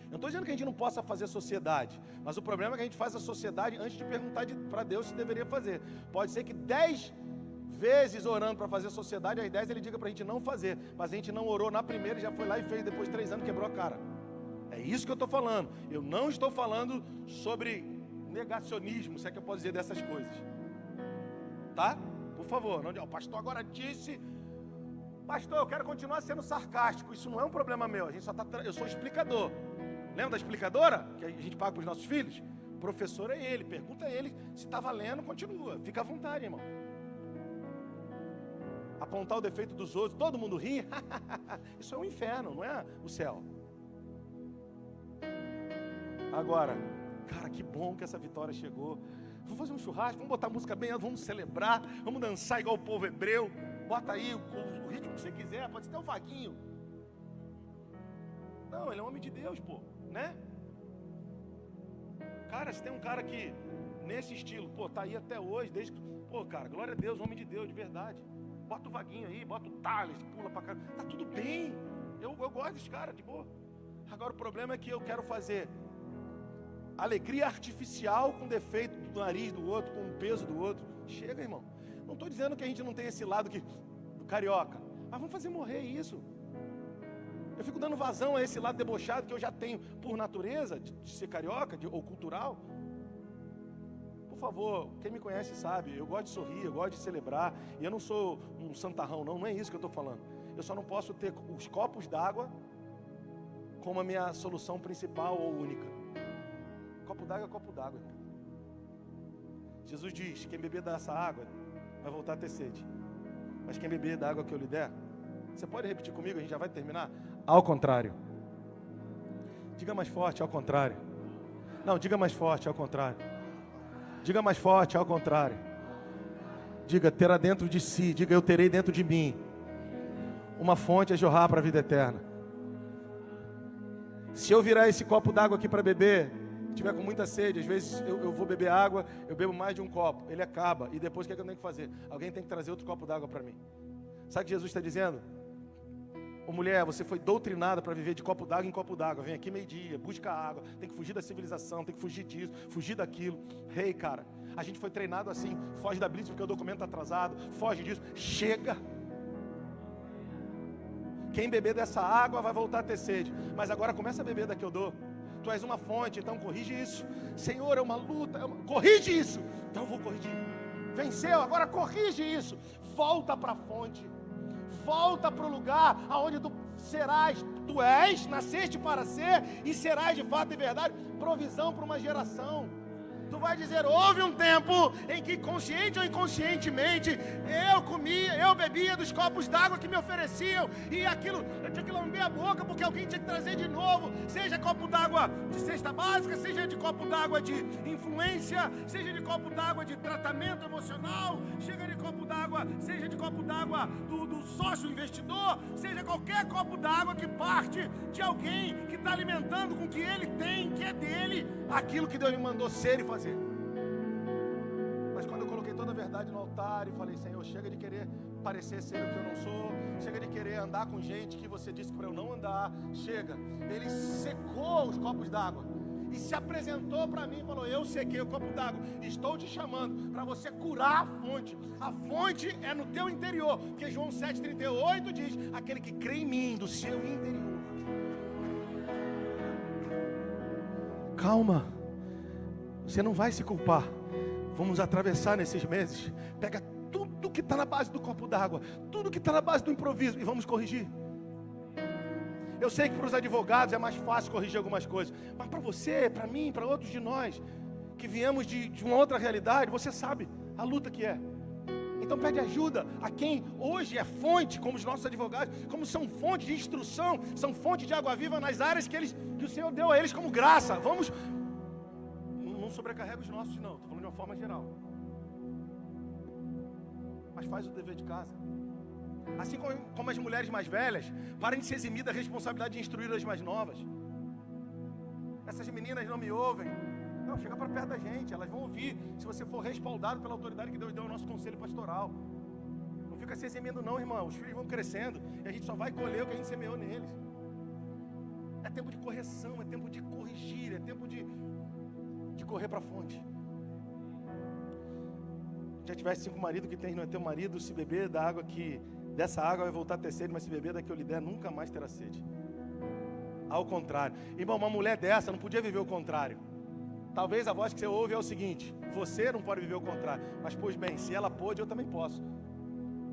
Eu não estou dizendo que a gente não possa fazer sociedade, mas o problema é que a gente faz a sociedade antes de perguntar para Deus se deveria fazer. Pode ser que 10 vezes orando para fazer sociedade, às 10 ele diga para a gente não fazer, mas a gente não orou na primeira e já foi lá e fez, depois de 3 anos quebrou a cara. É isso que eu estou falando. Eu não estou falando sobre negacionismo, se é que eu posso dizer dessas coisas. Tá? Por favor, não, o pastor agora disse, pastor, eu quero continuar sendo sarcástico. Isso não é um problema meu, a gente só eu sou explicador. Lembra da explicadora que a gente paga para os nossos filhos? O professor é ele, pergunta a ele se está valendo, continua. Fica à vontade, irmão. Apontar o defeito dos outros, todo mundo ri. Isso é um inferno, não é o céu. Agora, cara, que bom que essa vitória chegou. Vamos fazer um churrasco, vamos botar música bem alta, vamos celebrar, vamos dançar igual o povo hebreu. Bota aí o ritmo que você quiser, pode ser até o vaguinho. Não, ele é um homem de Deus, pô, né? Cara, se tem um cara que, nesse estilo, pô, tá aí até hoje, desde que... Pô, cara, glória a Deus, homem de Deus, de verdade. Bota o vaguinho aí, bota o Thales, pula pra cá. Tá tudo bem, eu gosto desse cara, de boa. Agora o problema é que eu quero fazer alegria artificial com defeito do nariz do outro, com o peso do outro. Chega, irmão. Não estou dizendo que a gente não tem esse lado do carioca, mas vamos fazer morrer isso. Eu fico dando vazão a esse lado debochado que eu já tenho por natureza, de ser carioca ou cultural. Por favor, quem me conhece sabe, eu gosto de sorrir, eu gosto de celebrar. E eu não sou um santarrão, não é isso que eu estou falando. Eu só não posso ter os copos d'água como a minha solução principal ou única. Copo d'água é copo d'água. Jesus diz, quem beber dessa água vai voltar a ter sede. Mas quem beber da água que eu lhe der, você pode repetir comigo, a gente já vai terminar? Ao contrário. Diga mais forte, ao contrário. Não, diga mais forte, ao contrário. Diga mais forte, ao contrário. Diga, terá dentro de si. Diga, eu terei dentro de mim uma fonte a jorrar para a vida eterna. Se eu virar esse copo d'água aqui para beber, tiver com muita sede, às vezes eu vou beber água, eu bebo mais de um copo, ele acaba, e depois o que é que eu tenho que fazer? Alguém tem que trazer outro copo d'água para mim. Sabe o que Jesus está dizendo? Ô mulher, você foi doutrinada para viver de copo d'água em copo d'água, vem aqui meio-dia, busca água, tem que fugir da civilização, tem que fugir disso, fugir daquilo. Hey, cara, a gente foi treinado assim, foge da blitz porque o documento está atrasado, foge disso, chega. Quem beber dessa água vai voltar a ter sede, mas agora começa a beber da que eu dou. Tu és uma fonte, então corrige isso. Senhor, é uma luta, corrige isso. Então eu vou corrigir. Venceu, agora corrige isso. Volta para a fonte. Volta para o lugar aonde tu serás. Tu és, nasceste para ser e serás de fato e verdade provisão para uma geração. Tu vai dizer, houve um tempo em que consciente ou inconscientemente eu comia, eu bebia dos copos d'água que me ofereciam e aquilo, eu tinha que lamber a boca porque alguém tinha que trazer de novo, seja copo d'água de cesta básica, seja de copo d'água de influência, seja de copo d'água de tratamento emocional, seja de copo d'água do sócio investidor, seja qualquer copo d'água que parte de alguém que está alimentando com o que ele tem, que é dele, aquilo que Deus me mandou ser e fazer. Mas quando eu coloquei toda a verdade no altar e falei, Senhor, chega de querer parecer ser o que eu não sou, chega de querer andar com gente que você disse para eu não andar, chega. Ele secou os copos d'água e se apresentou para mim e falou, eu sequei o copo d'água, estou te chamando para você curar a fonte é no teu interior, porque João 7,38 diz, aquele que crê em mim, do seu interior. Calma, você não vai se culpar. Vamos atravessar nesses meses. Pega tudo tudo que está na base do copo d'água, tudo que está na base do improviso, e vamos corrigir. Eu sei que para os advogados é mais fácil corrigir algumas coisas, mas para você, para mim, para outros de nós, que viemos de uma outra realidade, você sabe a luta que é. Então pede ajuda a quem hoje é fonte, como os nossos advogados, como são fonte de instrução, são fonte de água viva nas áreas que o Senhor deu a eles como graça. Vamos, não sobrecarrega os nossos não, estou falando de uma forma geral. Mas faz o dever de casa. Assim como as mulheres mais velhas, parem de se eximir da responsabilidade de instruir as mais novas. Essas meninas não me ouvem. Não, chega para perto da gente, elas vão ouvir, se você for respaldado pela autoridade que Deus deu ao nosso conselho pastoral. Não fica se eximindo não, irmão, os filhos vão crescendo, e a gente só vai colher o que a gente semeou neles. É tempo de correção, é tempo de corrigir, é tempo de correr para a fonte. Já tivesse 5 maridos, que tem não é teu marido, se beber da água que, dessa água vai voltar a ter sede, mas se beber da que eu lhe der, nunca mais terá sede. Ao contrário. Irmão, uma mulher dessa não podia viver o contrário. Talvez a voz que você ouve é o seguinte: você não pode viver o contrário. Mas, pois bem, se ela pôde, eu também posso.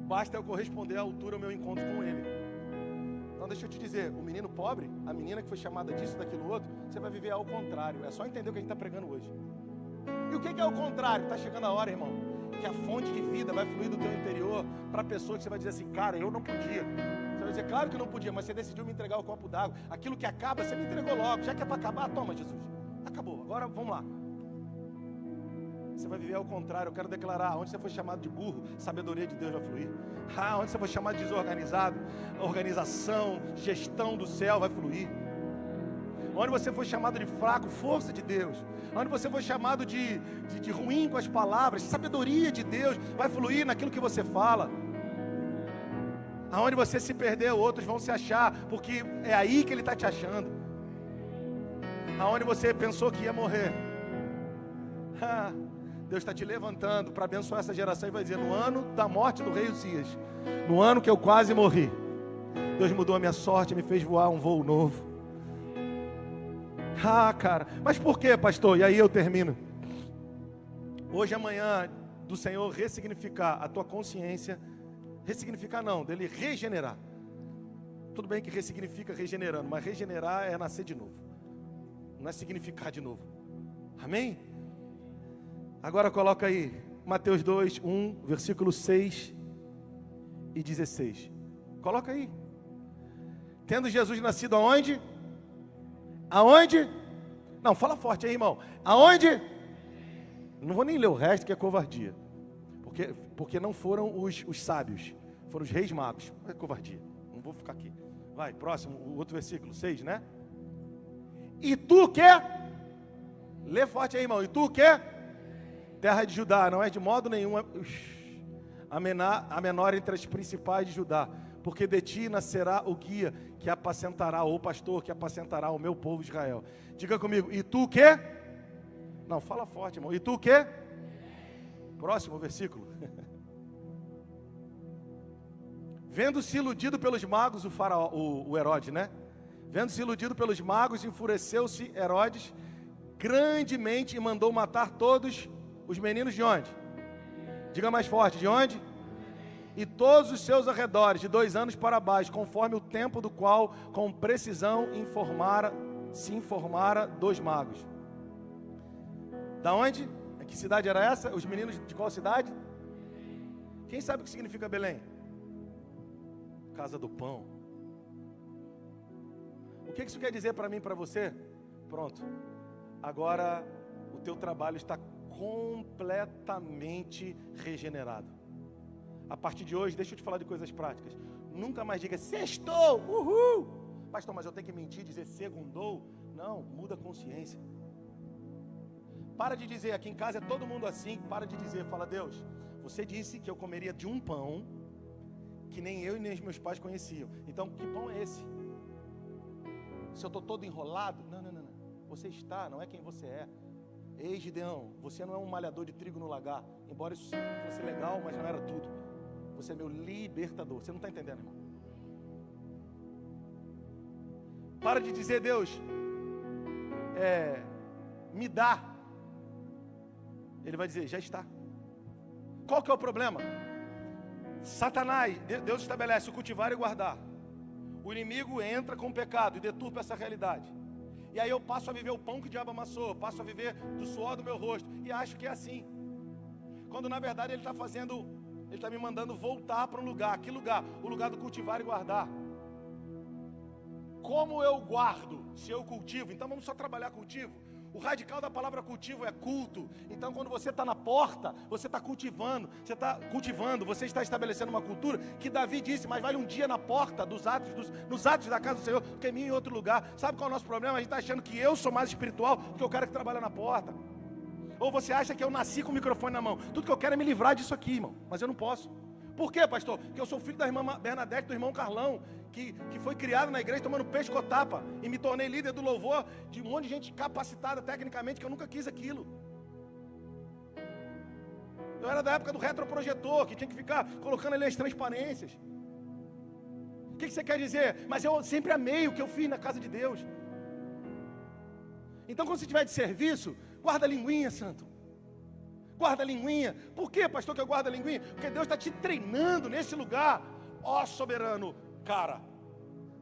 Basta eu corresponder à altura ao meu encontro com ele. Então deixa eu te dizer, o menino pobre, a menina que foi chamada disso, daquilo outro, você vai viver ao contrário. É só entender o que a gente está pregando hoje. E o que é o contrário? Está chegando a hora, irmão, que a fonte de vida vai fluir do teu interior para a pessoa que você vai dizer assim: cara, eu não podia. Você vai dizer: claro que eu não podia, mas você decidiu me entregar o copo d'água. Aquilo que acaba, você me entregou logo. Já que é para acabar, toma, Jesus. Acabou, agora vamos lá. Você vai viver ao contrário. Eu quero declarar: onde você foi chamado de burro, sabedoria de Deus vai fluir. Onde você foi chamado de desorganizado, organização, gestão do céu vai fluir. Onde você foi chamado de fraco, força de Deus. Onde você foi chamado de ruim com as palavras, sabedoria de Deus vai fluir naquilo que você fala. Aonde você se perdeu, outros vão se achar, porque é aí que Ele está te achando. Aonde você pensou que ia morrer, Deus está te levantando para abençoar essa geração e vai dizer: no ano da morte do rei Uzias, no ano que eu quase morri, Deus mudou a minha sorte e me fez voar um voo novo. Cara, mas por quê, pastor? E aí eu termino. Hoje, amanhã, do Senhor ressignificar a tua consciência. Ressignificar não, dele regenerar. Tudo bem que ressignifica regenerando, mas regenerar é nascer de novo, não é significar de novo. Amém? Agora coloca aí Mateus 2, 1, versículo 6 e 16. Coloca aí. Tendo Jesus nascido aonde? Aonde? Não, fala forte aí, irmão. Aonde? Não vou nem ler o resto, que é covardia. Porque não foram os sábios, foram os reis magos. É covardia, não vou ficar aqui. Vai, próximo, o outro versículo, 6, né? E tu quer? Lê forte aí, irmão. E tu quer? Terra de Judá, não é de modo nenhum a menor entre as principais de Judá, porque de ti nascerá o guia que apacentará, ou o pastor que apacentará o meu povo Israel. Diga comigo: e tu quer? Não, fala forte, irmão. E tu quer? Próximo versículo. Vendo-se iludido pelos magos, o Herodes, né? Vendo-se iludido pelos magos, enfureceu-se Herodes grandemente e mandou matar todos os meninos de onde? Diga mais forte: de onde? E todos os seus arredores, de 2 anos para baixo, conforme o tempo do qual, com precisão, se informara dos magos. Da onde? Que cidade era essa? Os meninos de qual cidade? Quem sabe o que significa Belém? Casa do pão. O que isso quer dizer para mim e para você? Pronto. Agora o teu trabalho está completamente regenerado. A partir de hoje, deixa eu te falar de coisas práticas. Nunca mais diga sextou, uhul. Pastor, mas eu tenho que mentir, dizer segundou? Não, muda a consciência. Para de dizer, aqui em casa é todo mundo assim. Para de dizer, fala: Deus, você disse que eu comeria de um pão que nem eu e nem os meus pais conheciam. Então, que pão é esse? Se eu estou todo enrolado? Não. Você está, não é quem você é. Ei, Gideão, você não é um malhador de trigo no lagar. Embora isso fosse legal, mas não era tudo. Você é meu libertador. Você não está entendendo, irmão? Para de dizer, Deus, me dá. Ele vai dizer, já está. Qual que é o problema? Satanás, Deus estabelece o cultivar e guardar. O inimigo entra com o pecado e deturpa essa realidade. E aí eu passo a viver o pão que o diabo amassou, passo a viver do suor do meu rosto. E acho que é assim. Quando na verdade ele está me mandando voltar para um lugar. Que lugar? O lugar do cultivar e guardar. Como eu guardo se eu cultivo? Então vamos só trabalhar cultivo. O radical da palavra cultivo é culto. Então quando você está na porta, você está cultivando, você está estabelecendo uma cultura que Davi disse, mas vale um dia na porta nos atos da casa do Senhor, do que mim em outro lugar. Sabe qual é o nosso problema? A gente está achando que eu sou mais espiritual do que o cara que trabalha na porta. Ou você acha que eu nasci com o microfone na mão. Tudo que eu quero é me livrar disso aqui, irmão, mas eu não posso. Por quê, pastor? Porque eu sou filho da irmã Bernadette, do irmão Carlão, que foi criado na igreja tomando peixe com tapa, e me tornei líder do louvor de um monte de gente capacitada tecnicamente, que eu nunca quis aquilo. Eu era da época do retroprojetor, que tinha que ficar colocando ali as transparências. O que você quer dizer? Mas eu sempre amei o que eu fiz na casa de Deus. Então quando você estiver de serviço, guarda a linguinha, santo. Guarda a linguinha. Por que, pastor, que eu guardo a linguinha? Porque Deus está te treinando nesse lugar. Ó soberano, cara.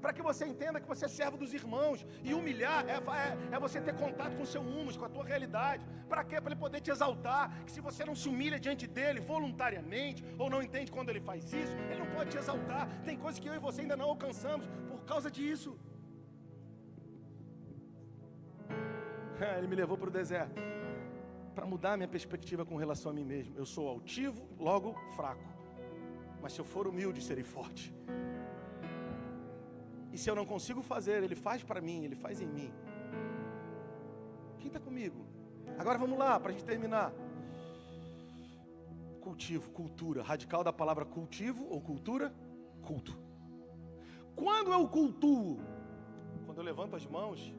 Para que você entenda que você é servo dos irmãos. E humilhar é você ter contato com o seu humus, com a tua realidade. Para quê? Para ele poder te exaltar. Que se você não se humilha diante dele voluntariamente, ou não entende quando ele faz isso, ele não pode te exaltar. Tem coisas que eu e você ainda não alcançamos por causa disso. Ele me levou para o deserto para mudar a minha perspectiva com relação a mim mesmo. Eu sou altivo, logo fraco. Mas se eu for humilde, serei forte. E se eu não consigo fazer, Ele faz para mim, Ele faz em mim. Quem está comigo? Agora vamos lá, para a gente terminar. Cultivo, cultura. Radical da palavra cultivo ou cultura? Culto. Quando eu cultuo? Quando eu levanto as mãos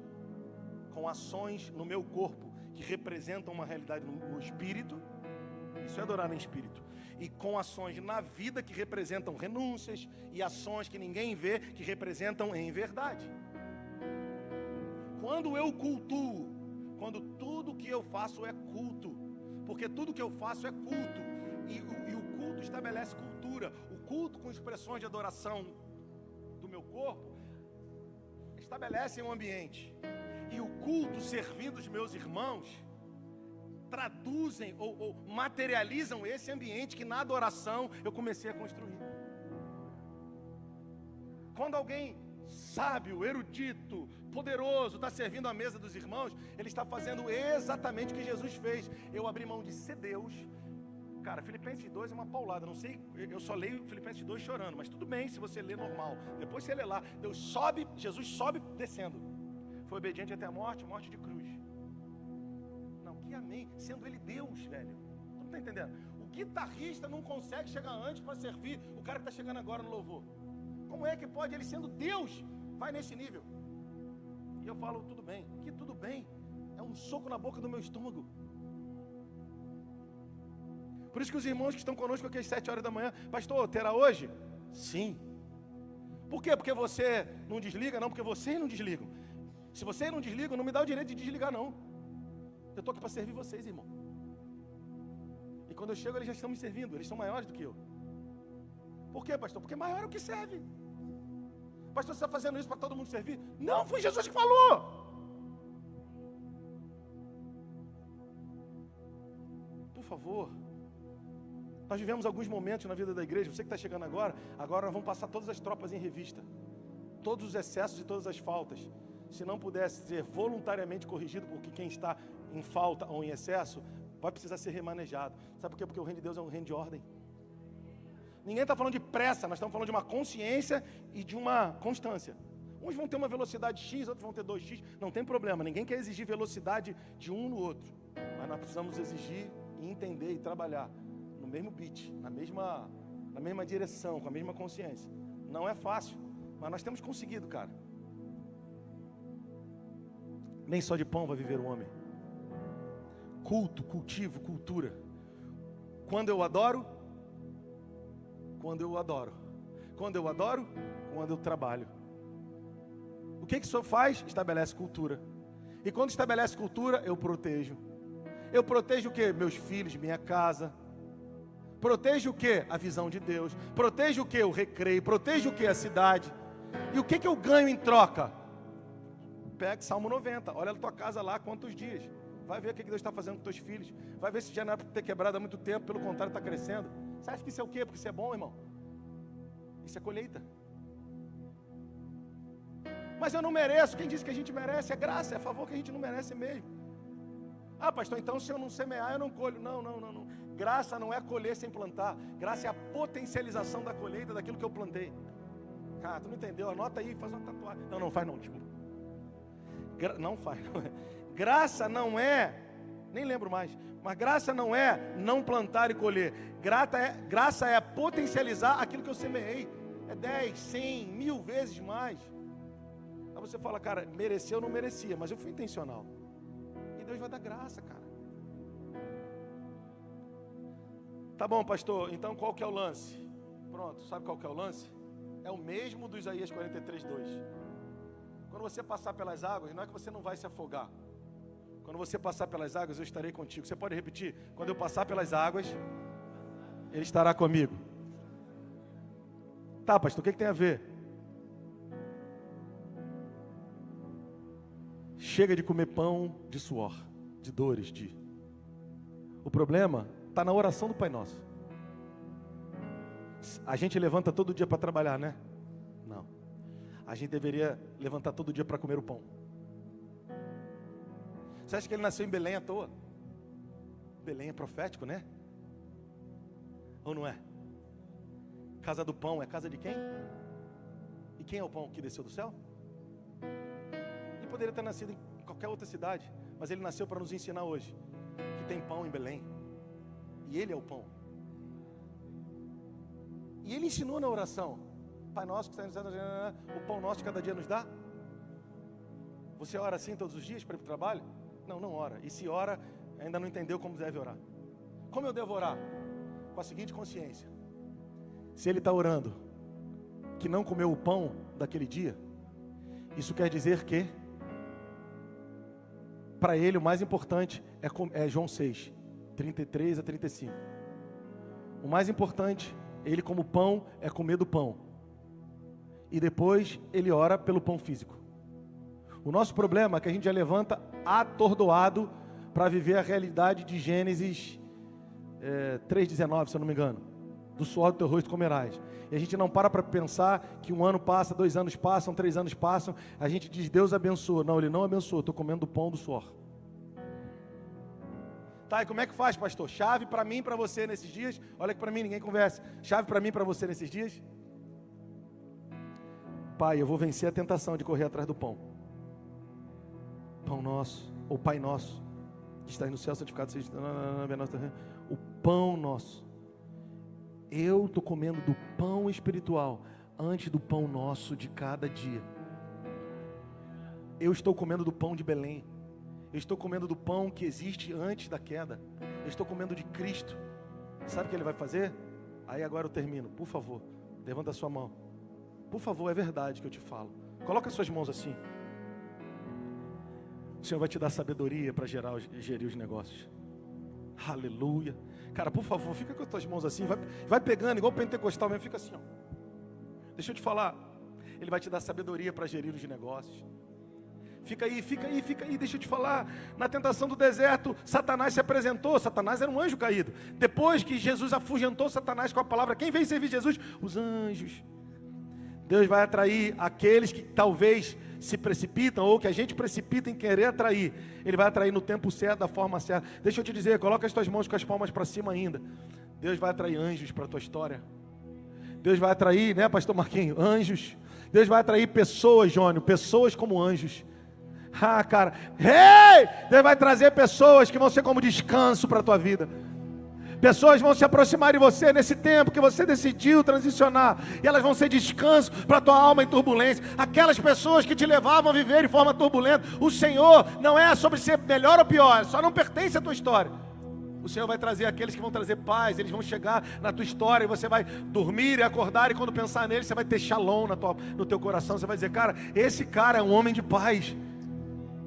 com ações no meu corpo que representam uma realidade no espírito, isso é adorar no espírito, e com ações na vida que representam renúncias e ações que ninguém vê, que representam em verdade. Quando eu cultuo, quando tudo que eu faço é culto, porque tudo que eu faço é culto, e o culto estabelece cultura. O culto com expressões de adoração do meu corpo estabelece um ambiente. E o culto servindo os meus irmãos traduzem ou materializam esse ambiente que na adoração eu comecei a construir. Quando alguém sábio, erudito, poderoso está servindo a mesa dos irmãos, ele está fazendo exatamente o que Jesus fez. Eu abri mão de ser Deus. Cara, Filipenses 2 é uma paulada, não sei, eu só leio Filipenses 2 chorando, mas tudo bem se você lê normal. Depois você lê lá, Jesus sobe descendo. Foi obediente até a morte, morte de cruz. Não, que amém. Sendo ele Deus, velho. Tu não está entendendo? O guitarrista não consegue chegar antes para servir o cara que está chegando agora no louvor. Como é que pode? Ele sendo Deus, vai nesse nível. E eu falo, tudo bem. Que tudo bem? É um soco na boca do meu estômago. Por isso que os irmãos que estão conosco aqui às 7 horas da manhã, pastor, terá hoje? Sim. Por quê? Porque você não desliga? Não, porque vocês não desligam. Se vocês não desligam, não me dá o direito de desligar, não. Eu estou aqui para servir vocês, irmão. E quando eu chego, eles já estão me servindo. Eles são maiores do que eu. Por quê, pastor? Porque maior é o que serve. Pastor, você está fazendo isso para todo mundo servir? Não, foi Jesus que falou. Por favor. Nós vivemos alguns momentos na vida da igreja. Você que está chegando agora nós vamos passar todas as tropas em revista. Todos os excessos e todas as faltas. Se não pudesse ser voluntariamente corrigido, porque quem está em falta ou em excesso, vai precisar ser remanejado. Sabe por quê? Porque o reino de Deus é um reino de ordem. Ninguém está falando de pressa, nós estamos falando de uma consciência e de uma constância. Uns vão ter uma velocidade X, outros vão ter 2X, não tem problema, ninguém quer exigir velocidade de um no outro. Mas nós precisamos exigir e entender e trabalhar no mesmo beat, na mesma direção, com a mesma consciência. Não é fácil, mas nós temos conseguido, cara. Nem só de pão vai viver o homem. Culto, cultivo, cultura. Quando eu adoro. Quando eu trabalho. O que isso faz? Estabelece cultura. E quando estabelece cultura, eu protejo. Eu protejo o quê? Meus filhos, minha casa. Protege o quê? A visão de Deus. Protege o quê? O recreio. Protege o quê? A cidade. E o que eu ganho em troca? Pega Salmo 90. Olha a tua casa lá, quantos dias. Vai ver o que Deus está fazendo com teus filhos. Vai ver se já não é para ter quebrado há muito tempo. Pelo contrário, está crescendo. Você acha que isso é o quê? Porque isso é bom, irmão? Isso é colheita. Mas eu não mereço. Quem disse que a gente merece? É graça, é favor que a gente não merece mesmo. Ah, pastor, então se eu não semear, eu não colho. Não. Graça não é colher sem plantar. Graça é a potencialização da colheita daquilo que eu plantei. Cara, tu não entendeu? Anota aí, faz uma tatuagem. Não faz não, desculpa. Não faz. Graça não é, nem lembro mais, mas graça não é não plantar e colher. Graça é potencializar aquilo que eu semeei. É 10, 100, 1000 vezes mais. Aí você fala, cara, mereceu ou não merecia, mas eu fui intencional. E Deus vai dar graça, cara. Tá bom, pastor, então qual que é o lance? Pronto, sabe qual que é o lance? É o mesmo do Isaías 43, 2. Quando você passar pelas águas, não é que você não vai se afogar. Quando você passar pelas águas, eu estarei contigo. Você pode repetir? Quando eu passar pelas águas, Ele estará comigo. Tá, pastor, o que tem a ver? Chega de comer pão de suor, de dores, O problema está na oração do Pai Nosso. A gente levanta todo dia para trabalhar, né? Não. A gente deveria levantar todo dia para comer o pão. Você acha que ele nasceu em Belém à toa? Belém é profético, né? Ou não é? Casa do pão é casa de quem? E quem é o pão que desceu do céu? Ele poderia ter nascido em qualquer outra cidade, mas ele nasceu para nos ensinar hoje que tem pão em Belém. E ele é o pão. E ele ensinou na oração: Pai nosso que está no céu, o pão nosso de cada dia nos dá. Você ora assim todos os dias para ir para o trabalho? Não ora. E se ora, ainda não entendeu como deve orar. Como eu devo orar? Com a seguinte consciência: se ele está orando que não comeu o pão daquele dia, isso quer dizer que para ele o mais importante é João 6, 33 a 35. O mais importante, ele como pão, é comer do pão. E depois ele ora pelo pão físico. O nosso problema é que a gente já levanta atordoado para viver a realidade de Gênesis 3,19, se eu não me engano. Do suor do teu rosto comerás. E a gente não para pensar que 1 ano passa, 2 anos passam, 3 anos passam. A gente diz, Deus abençoa. Não, Ele não abençoa, estou comendo do pão do suor. Tá, e como é que faz, pastor? Chave para mim e para você nesses dias. Olha que para mim ninguém conversa. Chave para mim e para você nesses dias. Pai, eu vou vencer a tentação de correr atrás do pão. Pão nosso, ou Pai nosso, que está aí no céu, santificado seja o pão nosso. Eu estou comendo do pão espiritual antes do pão nosso de cada dia. Eu estou comendo do pão de Belém. Eu estou comendo do pão que existe antes da queda. Eu estou comendo de Cristo. Sabe o que Ele vai fazer? Aí agora eu termino. Por favor, levanta a sua mão. Por favor, é verdade que eu te falo. Coloca as suas mãos assim. O Senhor vai te dar sabedoria para gerir os negócios. Aleluia. Cara, por favor, fica com as tuas mãos assim. Vai pegando, igual o pentecostal mesmo. Fica assim, ó. Deixa eu te falar. Ele vai te dar sabedoria para gerir os negócios. Fica aí, deixa eu te falar. Na tentação do deserto, Satanás se apresentou. Satanás era um anjo caído. Depois que Jesus afugentou Satanás com a palavra, quem veio servir Jesus? Os anjos. Deus vai atrair aqueles que talvez se precipitam, ou que a gente precipita em querer atrair. Ele vai atrair no tempo certo, da forma certa. Deixa eu te dizer, coloca as tuas mãos com as palmas para cima ainda. Deus vai atrair anjos para a tua história. Deus vai atrair, né, pastor Marquinhos? Anjos. Deus vai atrair pessoas, Jônio, pessoas como anjos. Ah, cara, Deus vai trazer pessoas que vão ser como descanso para a tua vida. Pessoas vão se aproximar de você nesse tempo que você decidiu transicionar. E elas vão ser descanso para a tua alma em turbulência. Aquelas pessoas que te levavam a viver de forma turbulenta. O Senhor não é sobre ser melhor ou pior. Só não pertence à tua história. O Senhor vai trazer aqueles que vão trazer paz. Eles vão chegar na tua história e você vai dormir e acordar. E quando pensar neles, você vai ter shalom no teu coração. Você vai dizer, cara, esse cara é um homem de paz.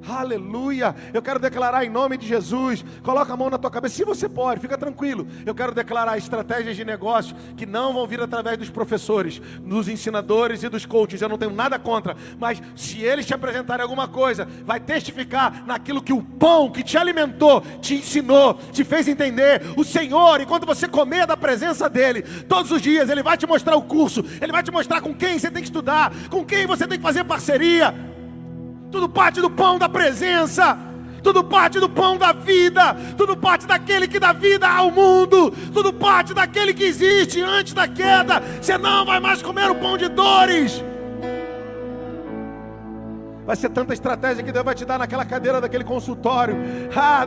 Aleluia, eu quero declarar em nome de Jesus. Coloca a mão na tua cabeça, se você pode, fica tranquilo. Eu quero declarar estratégias de negócio que não vão vir através dos professores, dos ensinadores e dos coaches. Eu não tenho nada contra, mas se eles te apresentarem alguma coisa, vai testificar naquilo que o pão que te alimentou, te ensinou, te fez entender. O Senhor, enquanto você comer da presença dEle, todos os dias Ele vai te mostrar o curso, Ele vai te mostrar com quem você tem que estudar, com quem você tem que fazer parceria. Tudo parte do pão da presença, tudo parte do pão da vida, tudo parte daquele que dá vida ao mundo, tudo parte daquele que existe antes da queda. Você não vai mais comer o pão de dores. Vai ser tanta estratégia que Deus vai te dar naquela cadeira daquele consultório,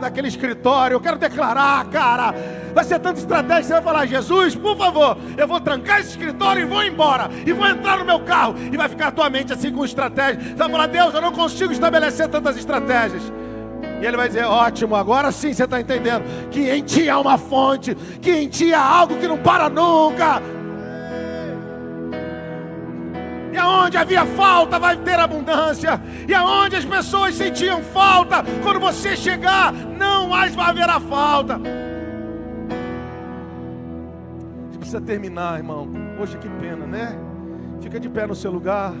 daquele escritório. Eu quero declarar, cara, vai ser tanta estratégia que você vai falar: Jesus, por favor, eu vou trancar esse escritório e vou embora, e vou entrar no meu carro, e vai ficar a tua mente assim com estratégia. Você vai falar: Deus, eu não consigo estabelecer tantas estratégias. E Ele vai dizer: ótimo, agora sim você está entendendo que em ti há uma fonte, que em ti há algo que não para nunca. E aonde havia falta vai ter abundância. E aonde as pessoas sentiam falta, quando você chegar, não mais vai haver a falta. A gente precisa terminar, irmão. Poxa, que pena, né? Fica de pé no seu lugar.